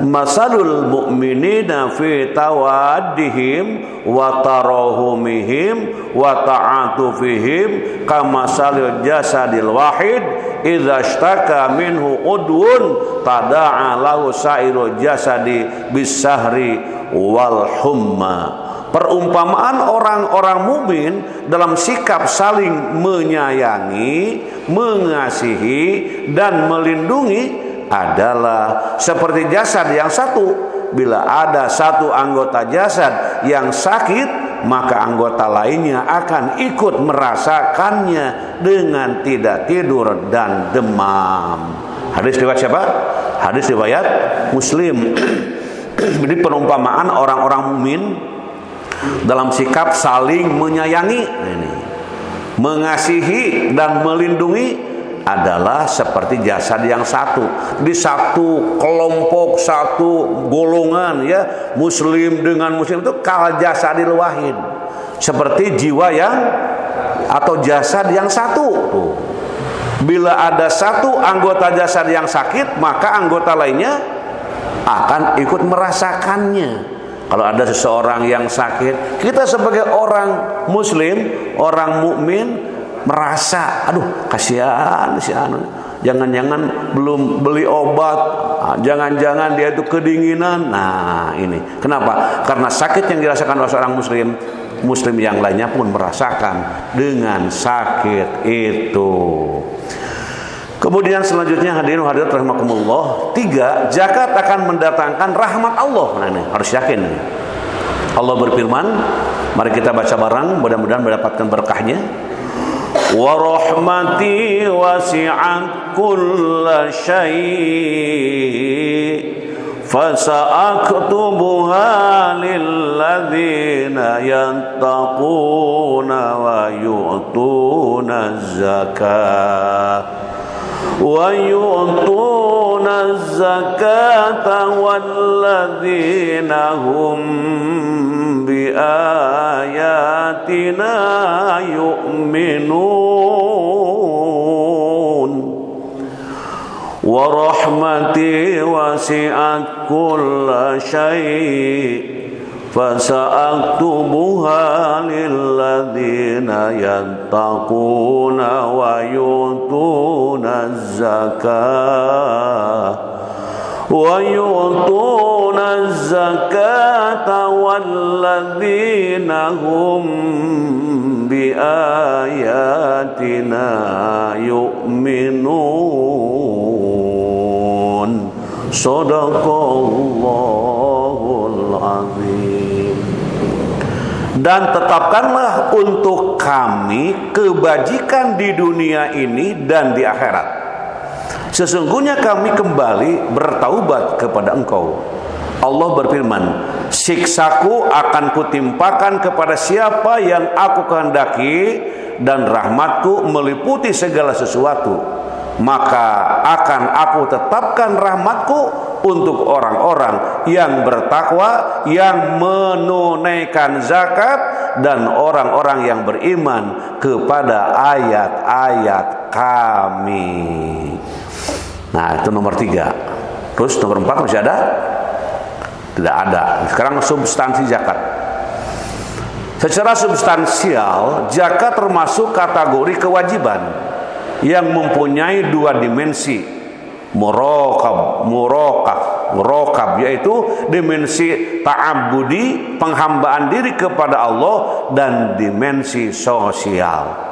masalul mu'minina fi tawaddihim wa tarahumihim wa ta'atufihim kamasalil jasadil wahid idza ishtaka minhu udwun tada'a lahu sairul jasadi bisahri wal humma. Perumpamaan orang-orang mukmin dalam sikap saling menyayangi, mengasihi dan melindungi adalah seperti jasad yang satu. Bila ada satu anggota jasad yang sakit, maka anggota lainnya akan ikut merasakannya dengan tidak tidur dan demam. Hadis riwayat siapa? Hadis riwayat Muslim. Jadi perumpamaan orang-orang mukmin dalam sikap saling menyayangi, mengasihi dan melindungi adalah seperti jasad yang satu. Di satu kelompok, satu golongan, ya, muslim dengan muslim itu kal jasadil wahid, seperti jiwa yang atau jasad yang satu. Tuh. Bila ada satu anggota jasad yang sakit, maka anggota lainnya akan ikut merasakannya. Kalau ada seseorang yang sakit, kita sebagai orang muslim, orang mukmin merasa, aduh kasihan si anu, jangan-jangan belum beli obat, jangan-jangan dia itu kedinginan. Nah ini kenapa? Karena sakit yang dirasakan oleh seorang muslim yang lainnya pun merasakan dengan sakit itu. Kemudian selanjutnya hadirin hadirat rahimakumullah, 3, zakat akan mendatangkan rahmat Allah. Nah ini harus yakin. Allah berfirman, mari kita baca bareng, mudah-mudahan mendapatkan berkahnya. Wa rahmati wasi'at kulla syai' fasa'aktubuha lilladzina yattaquna wa yu'tuna zakah وَيُؤْتُونَ الزَّكَاةَ وَالَّذِينَ هُمْ بِآيَاتِنَا يُؤْمِنُونَ وَرَحْمَتِي وَسِعَتْ كُلَّ شَيْءٍ فَسَأَكْتُبُهَا لِلَّذِينَ يَتَّقُونَ وَيُؤْتُونَ الزَّكَاةَ وَالَّذِينَ هُمْ بِآيَاتِنَا يُؤْمِنُونَ Shadaqallahul azim. Dan tetapkanlah untuk kami kebajikan di dunia ini dan di akhirat. Sesungguhnya kami kembali bertaubat kepada Engkau. Allah berfirman, siksaku akan kutimpakan kepada siapa yang aku kehendaki, dan rahmatku meliputi segala sesuatu. Maka akan aku tetapkan rahmatku untuk orang-orang yang bertakwa, yang menunaikan zakat, dan orang-orang yang beriman kepada ayat-ayat kami. Nah itu nomor 3. Terus nomor 4 masih ada? Tidak ada. Sekarang substansi zakat. Secara substansial, zakat termasuk kategori kewajiban yang mempunyai 2 dimensi, murokab, yaitu dimensi ta'abbudi, penghambaan diri kepada Allah, dan dimensi sosial.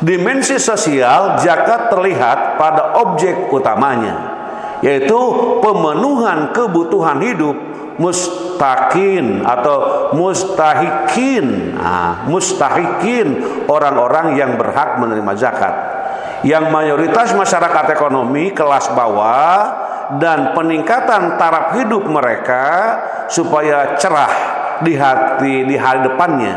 Dimensi sosial zakat terlihat pada objek utamanya, yaitu pemenuhan kebutuhan hidup mustahikin orang-orang yang berhak menerima zakat, yang mayoritas masyarakat ekonomi kelas bawah, dan peningkatan taraf hidup mereka supaya cerah di hari depannya,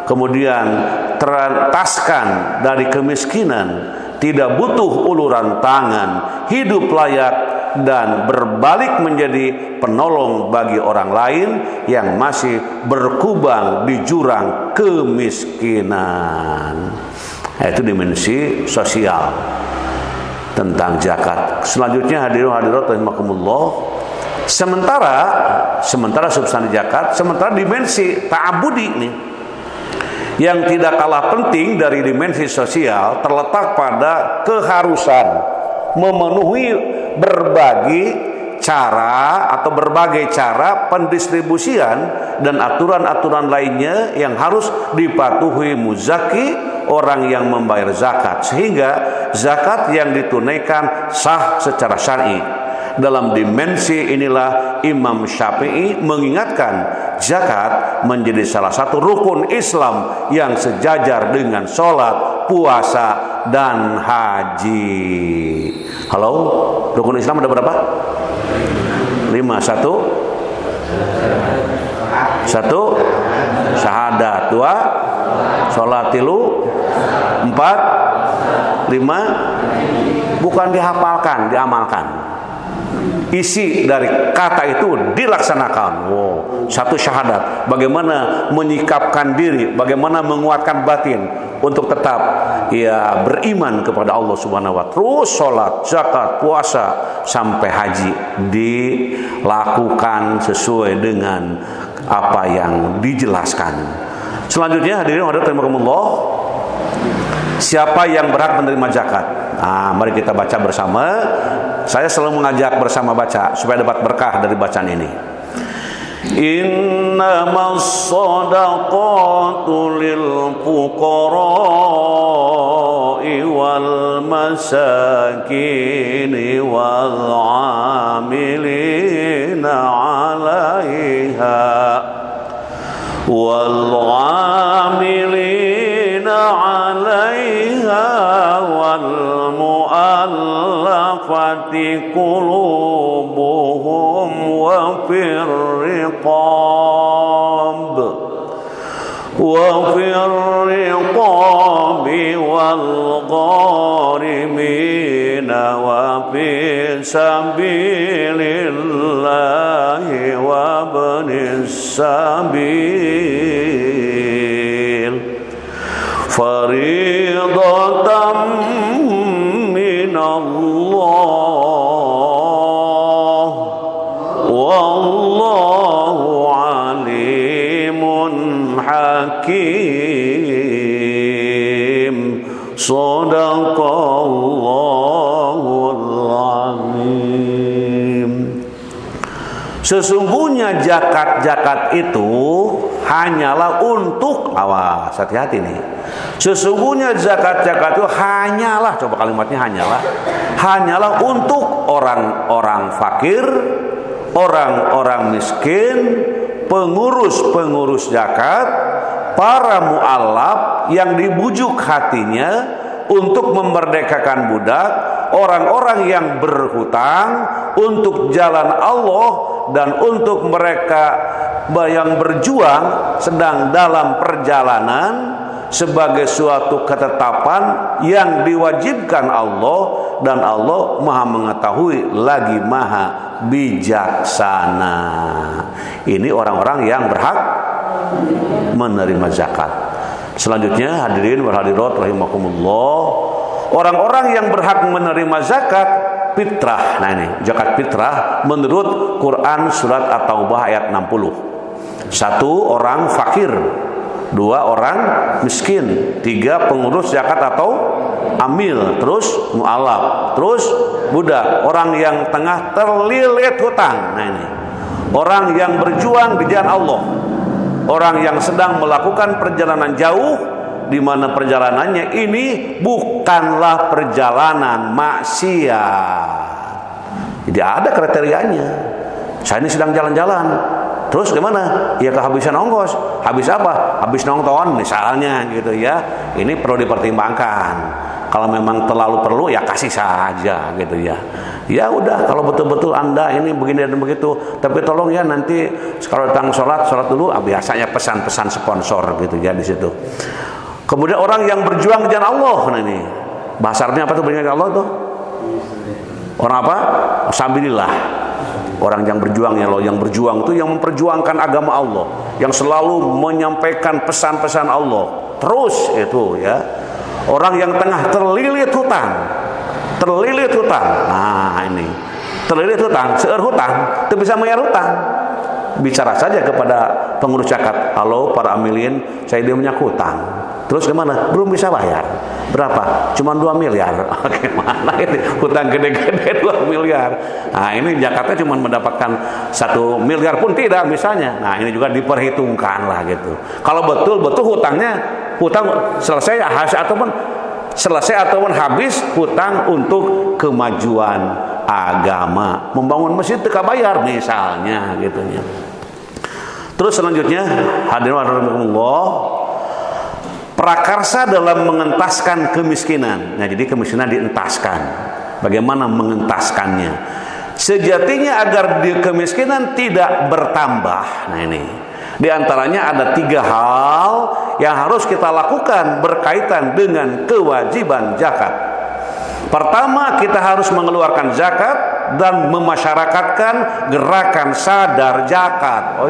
kemudian terentaskan dari kemiskinan, tidak butuh uluran tangan, hidup layak, dan berbalik menjadi penolong bagi orang lain yang masih berkubang di jurang kemiskinan. Itu dimensi sosial tentang zakat. Selanjutnya hadirin hadirat rahimakumullah, Sementara substansi zakat, sementara dimensi ta'abudi nih yang tidak kalah penting dari dimensi sosial terletak pada keharusan memenuhi berbagai cara pendistribusian dan aturan-aturan lainnya yang harus dipatuhi muzaki, orang yang membayar zakat, sehingga zakat yang ditunaikan sah secara syar'i. Dalam dimensi inilah Imam Syafi'i mengingatkan zakat menjadi salah satu rukun Islam yang sejajar dengan sholat, puasa, dan haji. Halo, rukun Islam ada berapa? 5. Satu syahadat, 2 sholat, 4 5 bukan dihafalkan, diamalkan. Isi dari kata itu dilaksanakan. Satu syahadat, bagaimana menyikapkan diri, bagaimana menguatkan batin untuk tetap beriman kepada Allah Subhanahu wa taala. Terus sholat, zakat, puasa sampai haji dilakukan sesuai dengan apa yang dijelaskan. Selanjutnya hadirin hadirat rahimakumullah, siapa yang berhak menerima zakat? Mari kita baca bersama. Saya selalu mengajak bersama baca supaya dapat berkah dari bacaan ini. Innamas shadaqatu lil fuqara'i wal masakin wal 'amilina 'alaiha wal 'amilina 'alaiha wal mu'allafati qulubuhum wa fir riqab wal gharimina wa fi sabilillahi wa ibnis sabil fariidatan minallah wallahu alimun hakim. Shadaqallahul azim. Sesungguhnya zakat itu hanyalah untuk, awas hati-hati nih. Sesungguhnya zakat itu hanyalah, coba kalimatnya hanyalah untuk orang-orang fakir, orang-orang miskin, pengurus zakat, para mu'allaf yang dibujuk hatinya untuk memerdekakan budak, orang-orang yang berhutang untuk jalan Allah, dan untuk mereka yang berjuang sedang dalam perjalanan sebagai suatu ketetapan yang diwajibkan Allah, dan Allah Maha mengetahui lagi Maha bijaksana. Ini orang-orang yang berhak menerima zakat. Selanjutnya hadirin wal hadirat rahimakumullah, orang-orang yang berhak menerima zakat fitrah. Nah ini zakat fitrah menurut Quran surat At-Taubah ayat 60. 1 orang fakir, 2 orang miskin, 3 pengurus zakat atau amil, terus mu'alaf, terus budak, orang yang tengah terlilit hutang. Nah ini orang yang berjuang di jalan Allah, orang yang sedang melakukan perjalanan jauh, di mana perjalanannya ini bukanlah perjalanan maksiat. Jadi ada kriterianya. Saya ini sedang jalan-jalan, terus gimana? Ya kehabisan ongkos. Habis apa? Habis nonton misalnya gitu ya. Ini perlu dipertimbangkan. Kalau memang terlalu perlu ya kasih saja gitu ya. Ya udah, kalau betul-betul Anda ini begini dan begitu, tapi tolong ya nanti kalau datang sholat dulu. Biasanya pesan-pesan sponsor gitu ya di situ. Kemudian orang yang berjuang di jalan Allah, nah ini bahasa Arabnya apa tuh berjuang di Allah tuh? Orang apa? Sabilillah. Orang yang berjuang ya Allah, yang berjuang itu yang memperjuangkan agama Allah, yang selalu menyampaikan pesan-pesan Allah. Terus itu ya. Orang yang tengah terlilit hutang. Nah ini terlilit hutang, seueur hutang, teu bisa bayar hutang. Bicara saja kepada pengurus zakat, halo para amilin, saya dia punya hutang. Terus gimana? Belum bisa bayar. Berapa? Cuma 2 miliar. Gimana ini? Hutang gede-gede 2 miliar. Nah ini zakatnya cuma mendapatkan 1 miliar pun tidak misalnya. Nah ini juga diperhitungkan lah gitu. Kalau betul-betul hutang selesai ataupun habis hutang untuk kemajuan agama, membangun masjid teu kabayar misalnya gitu ya. Terus selanjutnya hadirin rahimakumullah, prakarsa dalam mengentaskan kemiskinan. Nah, jadi kemiskinan dientaskan. Bagaimana mengentaskannya? Sejatinya agar kemiskinan tidak bertambah. Nah ini, di antaranya ada 3 hal yang harus kita lakukan berkaitan dengan kewajiban zakat. Pertama, kita harus mengeluarkan zakat dan memasyarakatkan gerakan sadar zakat.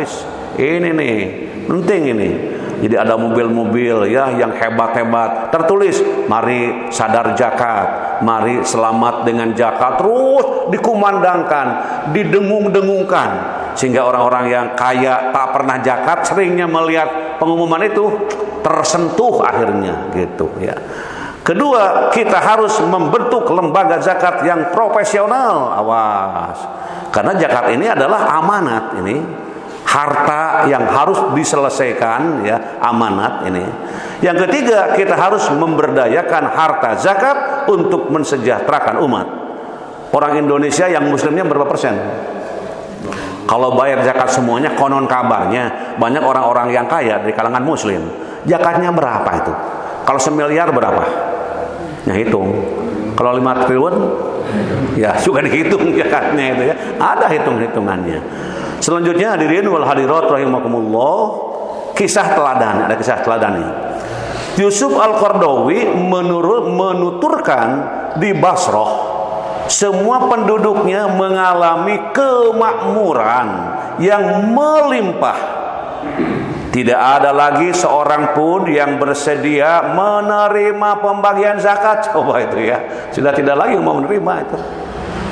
Ini nih, penting ini. Jadi ada mobil-mobil ya yang hebat-hebat, tertulis mari sadar zakat, mari selamat dengan zakat, terus dikumandangkan, didengung-dengungkan, sehingga orang-orang yang kaya tak pernah zakat seringnya melihat pengumuman itu tersentuh akhirnya gitu ya. Kedua, kita harus membentuk lembaga zakat yang profesional. Awas, karena zakat ini adalah amanat, ini harta yang harus diselesaikan ya, amanat ini. Yang ketiga, kita harus memberdayakan harta zakat untuk mensejahterakan umat. Orang Indonesia yang muslimnya berapa persen? Kalau bayar zakat semuanya, konon kabarnya banyak orang-orang yang kaya dari kalangan muslim. Zakatnya berapa itu? Kalau 1 miliar berapa? Ya hitung. Kalau 5 triliun ya juga dihitung zakatnya itu ya. Ada hitung-hitungannya. Selanjutnya hadirin wal hadirat rahimakumullah, kisah teladan, ada kisah teladannya. Yusuf Al-Qaradawi menuturkan di Basrah semua penduduknya mengalami kemakmuran yang melimpah. Tidak ada lagi seorang pun yang bersedia menerima pembagian zakat. Coba itu ya, sudah tidak lagi mau menerima itu.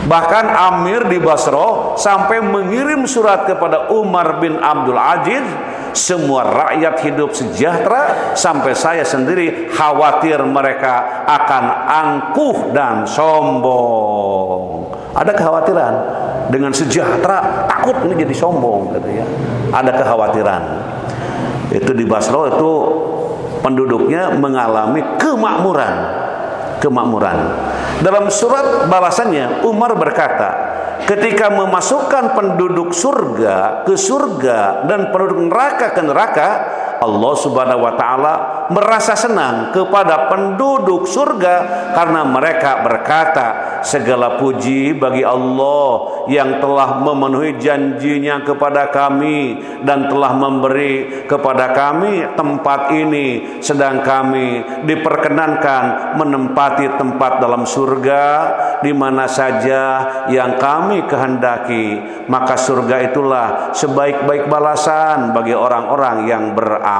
Bahkan Amir di Basrah sampai mengirim surat kepada Umar bin Abdul Aziz, semua rakyat hidup sejahtera, sampai saya sendiri khawatir mereka akan angkuh dan sombong. Ada kekhawatiran dengan sejahtera, takut ini jadi sombong gitu ya. Ada kekhawatiran. Itu di Basrah itu penduduknya mengalami kemakmuran. Dalam surat balasannya Umar berkata, ketika memasukkan penduduk surga ke surga dan penduduk neraka ke neraka, Allah Subhanahu wa taala merasa senang kepada penduduk surga karena mereka berkata, segala puji bagi Allah yang telah memenuhi janjinya kepada kami dan telah memberi kepada kami tempat ini, sedang kami diperkenankan menempati tempat dalam surga di mana saja yang kami kehendaki, maka surga itulah sebaik-baik balasan bagi orang-orang yang beramal.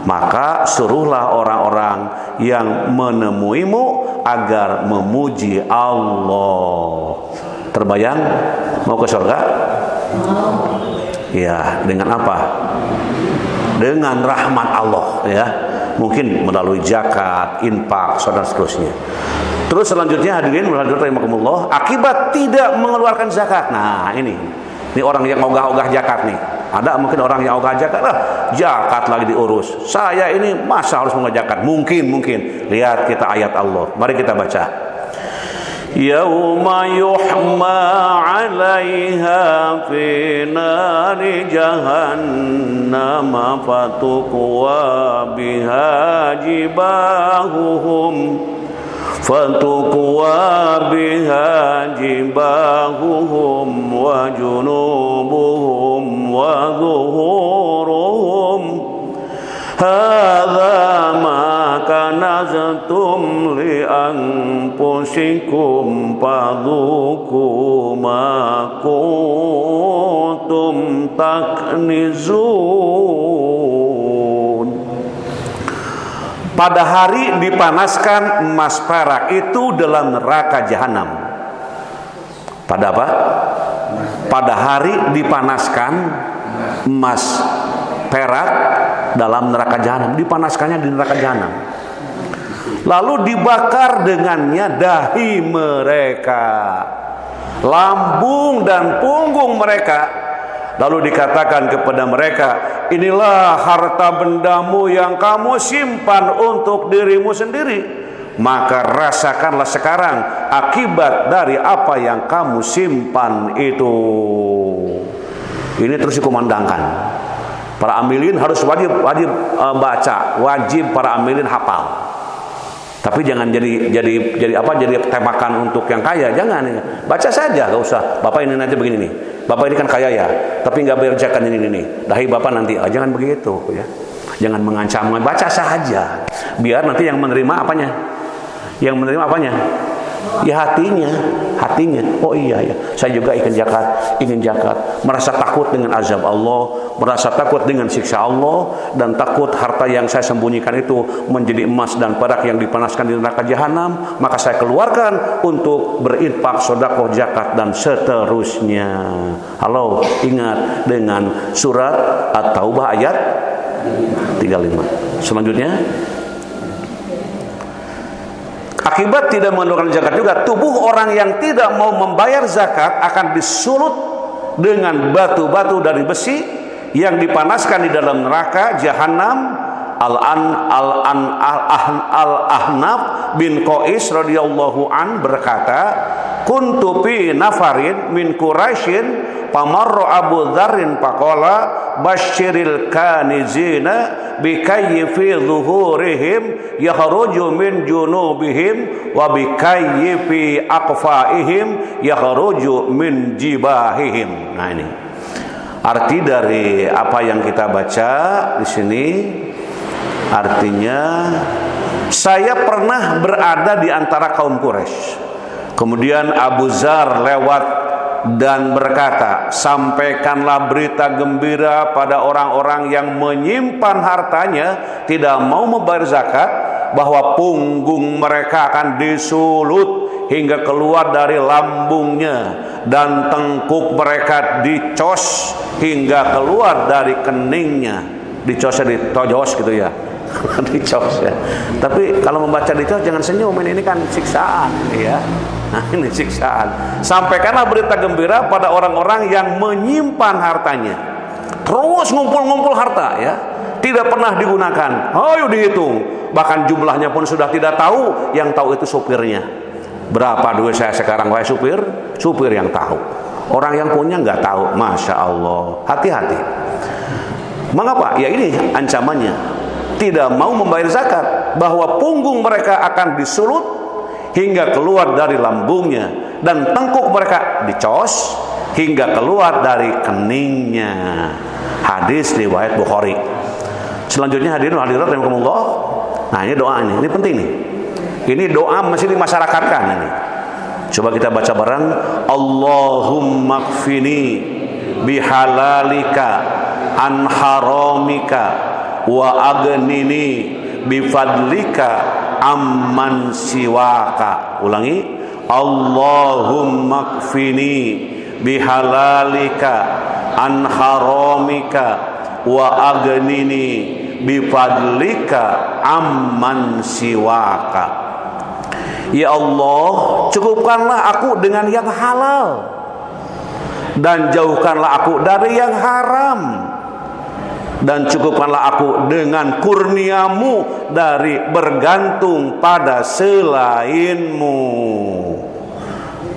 Maka suruhlah orang-orang yang menemuimu agar memuji Allah. Terbayang mau ke surga? Ya, dengan apa? Dengan rahmat Allah ya. Mungkin melalui zakat, infak, saudara seterusnya. Terus selanjutnya hadirin rahimakumullah, akibat tidak mengeluarkan zakat. Nah, ini orang yang ogah-ogah zakat nih. Ada mungkin orang yang ogah zakat, zakat lagi diurus. Saya ini masa harus mengeluarkan zakat? Mungkin. Lihat kita ayat Allah. Mari kita baca. Yauma yuhma 'alaiha fi nari jahannam fatukwa biha jibahuhum wa junubuhum wa zuhuruhum hadza ma kanaztum li anfusikum fadhuku ma kuntum taknizun. Pada hari dipanaskan emas perak itu dalam neraka jahanam. Pada apa? Pada hari dipanaskan emas, perak dalam neraka jahanam. Dipanaskannya di neraka jahanam. Lalu dibakar dengannya dahi mereka, lambung dan punggung mereka. Lalu dikatakan kepada mereka, inilah harta bendamu yang kamu simpan untuk dirimu sendiri. Maka rasakanlah sekarang akibat dari apa yang kamu simpan itu. Ini terus dikumandangkan. Para amilin harus wajib baca, wajib para amilin hafal. Tapi jangan jadi temakan untuk yang kaya, jangan. Baca saja, gak usah. Bapak ini nanti begini nih. Bapak ini kan kaya ya, tapi nggak bayar zakat ini nih. Dahi bapak nanti, jangan begitu ya. Jangan mengancam, baca saja. Biar nanti yang menerima apanya? Yang menerima apanya? Ya hatinya. Oh iya ya, saya juga ingin zakat, merasa takut dengan azab Allah, merasa takut dengan siksa Allah, dan takut harta yang saya sembunyikan itu menjadi emas dan perak yang dipanaskan di neraka jahanam, maka saya keluarkan untuk berinfak, sedekah, zakat dan seterusnya. Halo, ingat dengan surat At-Taubah ayat 35. Selanjutnya, akibat tidak mengeluarkan zakat juga, tubuh orang yang tidak mau membayar zakat akan disulut dengan batu-batu dari besi yang dipanaskan di dalam neraka jahanam. Al-Ahnaf bin Qais radhiyallahu an berkata, kuntu fi nafarin min Quraisyin famarra Abu Dzarrin faqala basyiril kanizina bikayfi zuhurihim yakhruju min junubihim wa bikayfi aqfaihim yakhruju min jibahihim. Nah, ini arti dari apa yang kita baca di sini. Artinya, saya pernah berada di antara kaum Quraisy. Kemudian Abu Dzar lewat dan berkata, sampaikanlah berita gembira pada orang-orang yang menyimpan hartanya, tidak mau membayar zakat, bahwa punggung mereka akan disulut hingga keluar dari lambungnya, dan tengkuk mereka dicos hingga keluar dari keningnya. Dicosnya ditojos gitu ya. Dicos ya. Tapi kalau membaca dicos jangan senyum, ini kan siksaan ya. Nah, ini siksaan. Sampaikanlah berita gembira pada orang-orang yang menyimpan hartanya. Terus ngumpul-ngumpul harta ya. Tidak pernah digunakan. Ayo dihitung. Bahkan jumlahnya pun sudah tidak tahu, yang tahu itu supirnya. Berapa duit saya sekarang, wahai supir? Supir yang tahu. Orang yang punya nggak tahu. Masya Allah. Hati-hati. Mengapa? Ya ini ancamannya. Tidak mau membayar zakat, bahwa punggung mereka akan disulut hingga keluar dari lambungnya, dan tengkuk mereka dicos hingga keluar dari keningnya. Hadis riwayat Bukhari. Selanjutnya hadirin hadirat rahimakumullah. Nah, ini doa ini penting nih. Ini doa masih dimasyarakatkan ini. Coba kita baca bareng. Allahumma kfini bihalalika an haramika wa agnini bifadlika amman siwaka. Ulangi. Allahumma kfini bihalalika an haramika wa agnini bifadlika amman siwaka. Ya Allah, cukupkanlah aku dengan yang halal, dan jauhkanlah aku dari yang haram, dan cukupkanlah aku dengan kurniamu dari bergantung pada selainmu.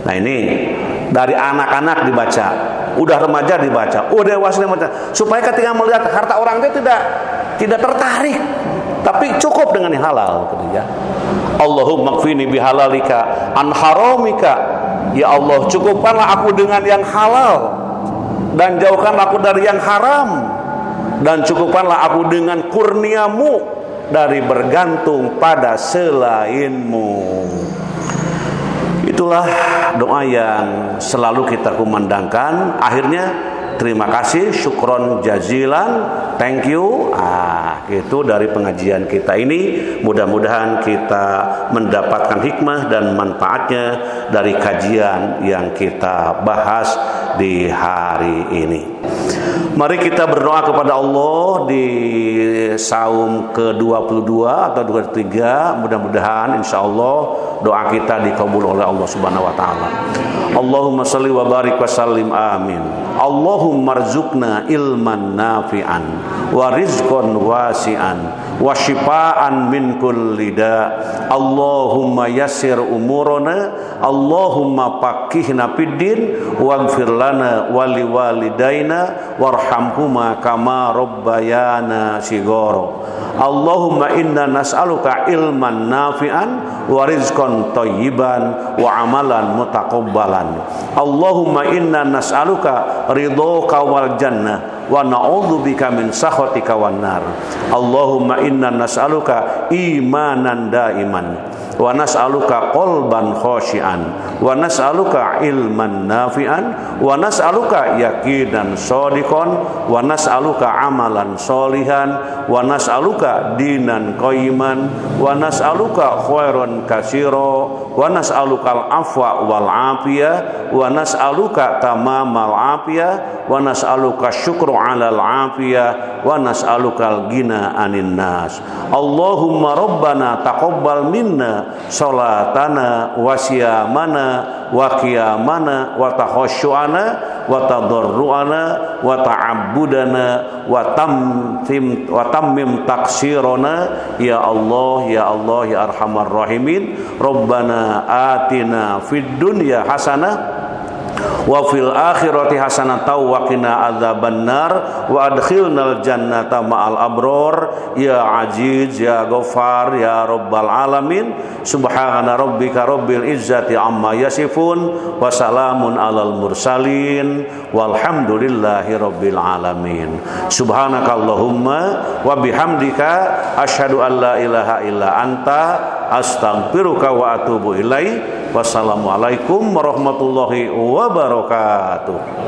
Nah, ini dari anak-anak dibaca, udah remaja dibaca, udah dewasa dibaca, supaya ketika melihat harta orang itu tidak tertarik, tapi cukup dengan yang halal gitu ya. Allahumma kfini bihalalika an haramika. Ya Allah, cukupkanlah aku dengan yang halal, dan jauhkanlah aku dari yang haram, dan cukupkanlah aku dengan kurniamu dari bergantung pada selainmu. Itulah doa yang selalu kita kumandangkan. Akhirnya Terima kasih, syukron jazilan, thank you. Itu dari pengajian kita ini. Mudah-mudahan kita mendapatkan hikmah dan manfaatnya dari kajian yang kita bahas di hari ini. Mari kita berdoa kepada Allah di saum ke-22 atau 23. Mudah-mudahan insyaallah doa kita dikabul oleh Allah Subhanahu wa taala. Allahumma shalli wa barik wa sallim, amin. Allahumma rzuqna ilman nafi'an wa rizqan wasi'an wa shifaan min kulli da. Allahumma yassir umurana, Allahumma faqihna fid din waghfir lana wa liwalidaina warhamhuma kama rabbayana shighara. Allahumma inna nas'aluka ilman nafi'an wa rizqan thayyiban wa amalan mutaqabbalan. Allahumma inna nas'aluka ridhaka wal jannah wa na'udzubika min sakhatika wan nar. Allahumma inna nas'aluka imanan daiman wa nas'aluka qalban khashi'an wa nas'aluka ilman nafi'an wa nas'aluka yaqinan shadiqan wa nas'aluka amalan sholihan wa nas'aluka dinan qayyiman wa nas'aluka khairan katsira wa nas'aluka al-afwa wal afiyah wa nas'aluka tamamal afiyah wa nas'aluka syukra 'alal afiyah wa nas'aluka al-ghina 'anin nas. Allahumma rabbana taqabbal minna salatana wa siyamana wa qiyamana wa takhashu'ana wa tadarru'ana wa ta'abbudana wa tammim taksirona. Ya Allah, ya Allah, ya arhamar rahimin. Rabbana atina fid dunya hasanah wa fil akhirati hasanatan wa qina adzabannar wa adkhilnal jannata ma'al abror. Ya aziz ya ghafar ya rabbal alamin. Subhana rabbika rabbil izzati amma yasifun wa salamun alal mursalin walhamdulillahi rabbil alamin. Subhanakallahumma wa bihamdika asyhadu an la ilaha illa anta astaghfiruka wa atubu ilaik. Wassalamualaikum warahmatullahi wabarakatuh.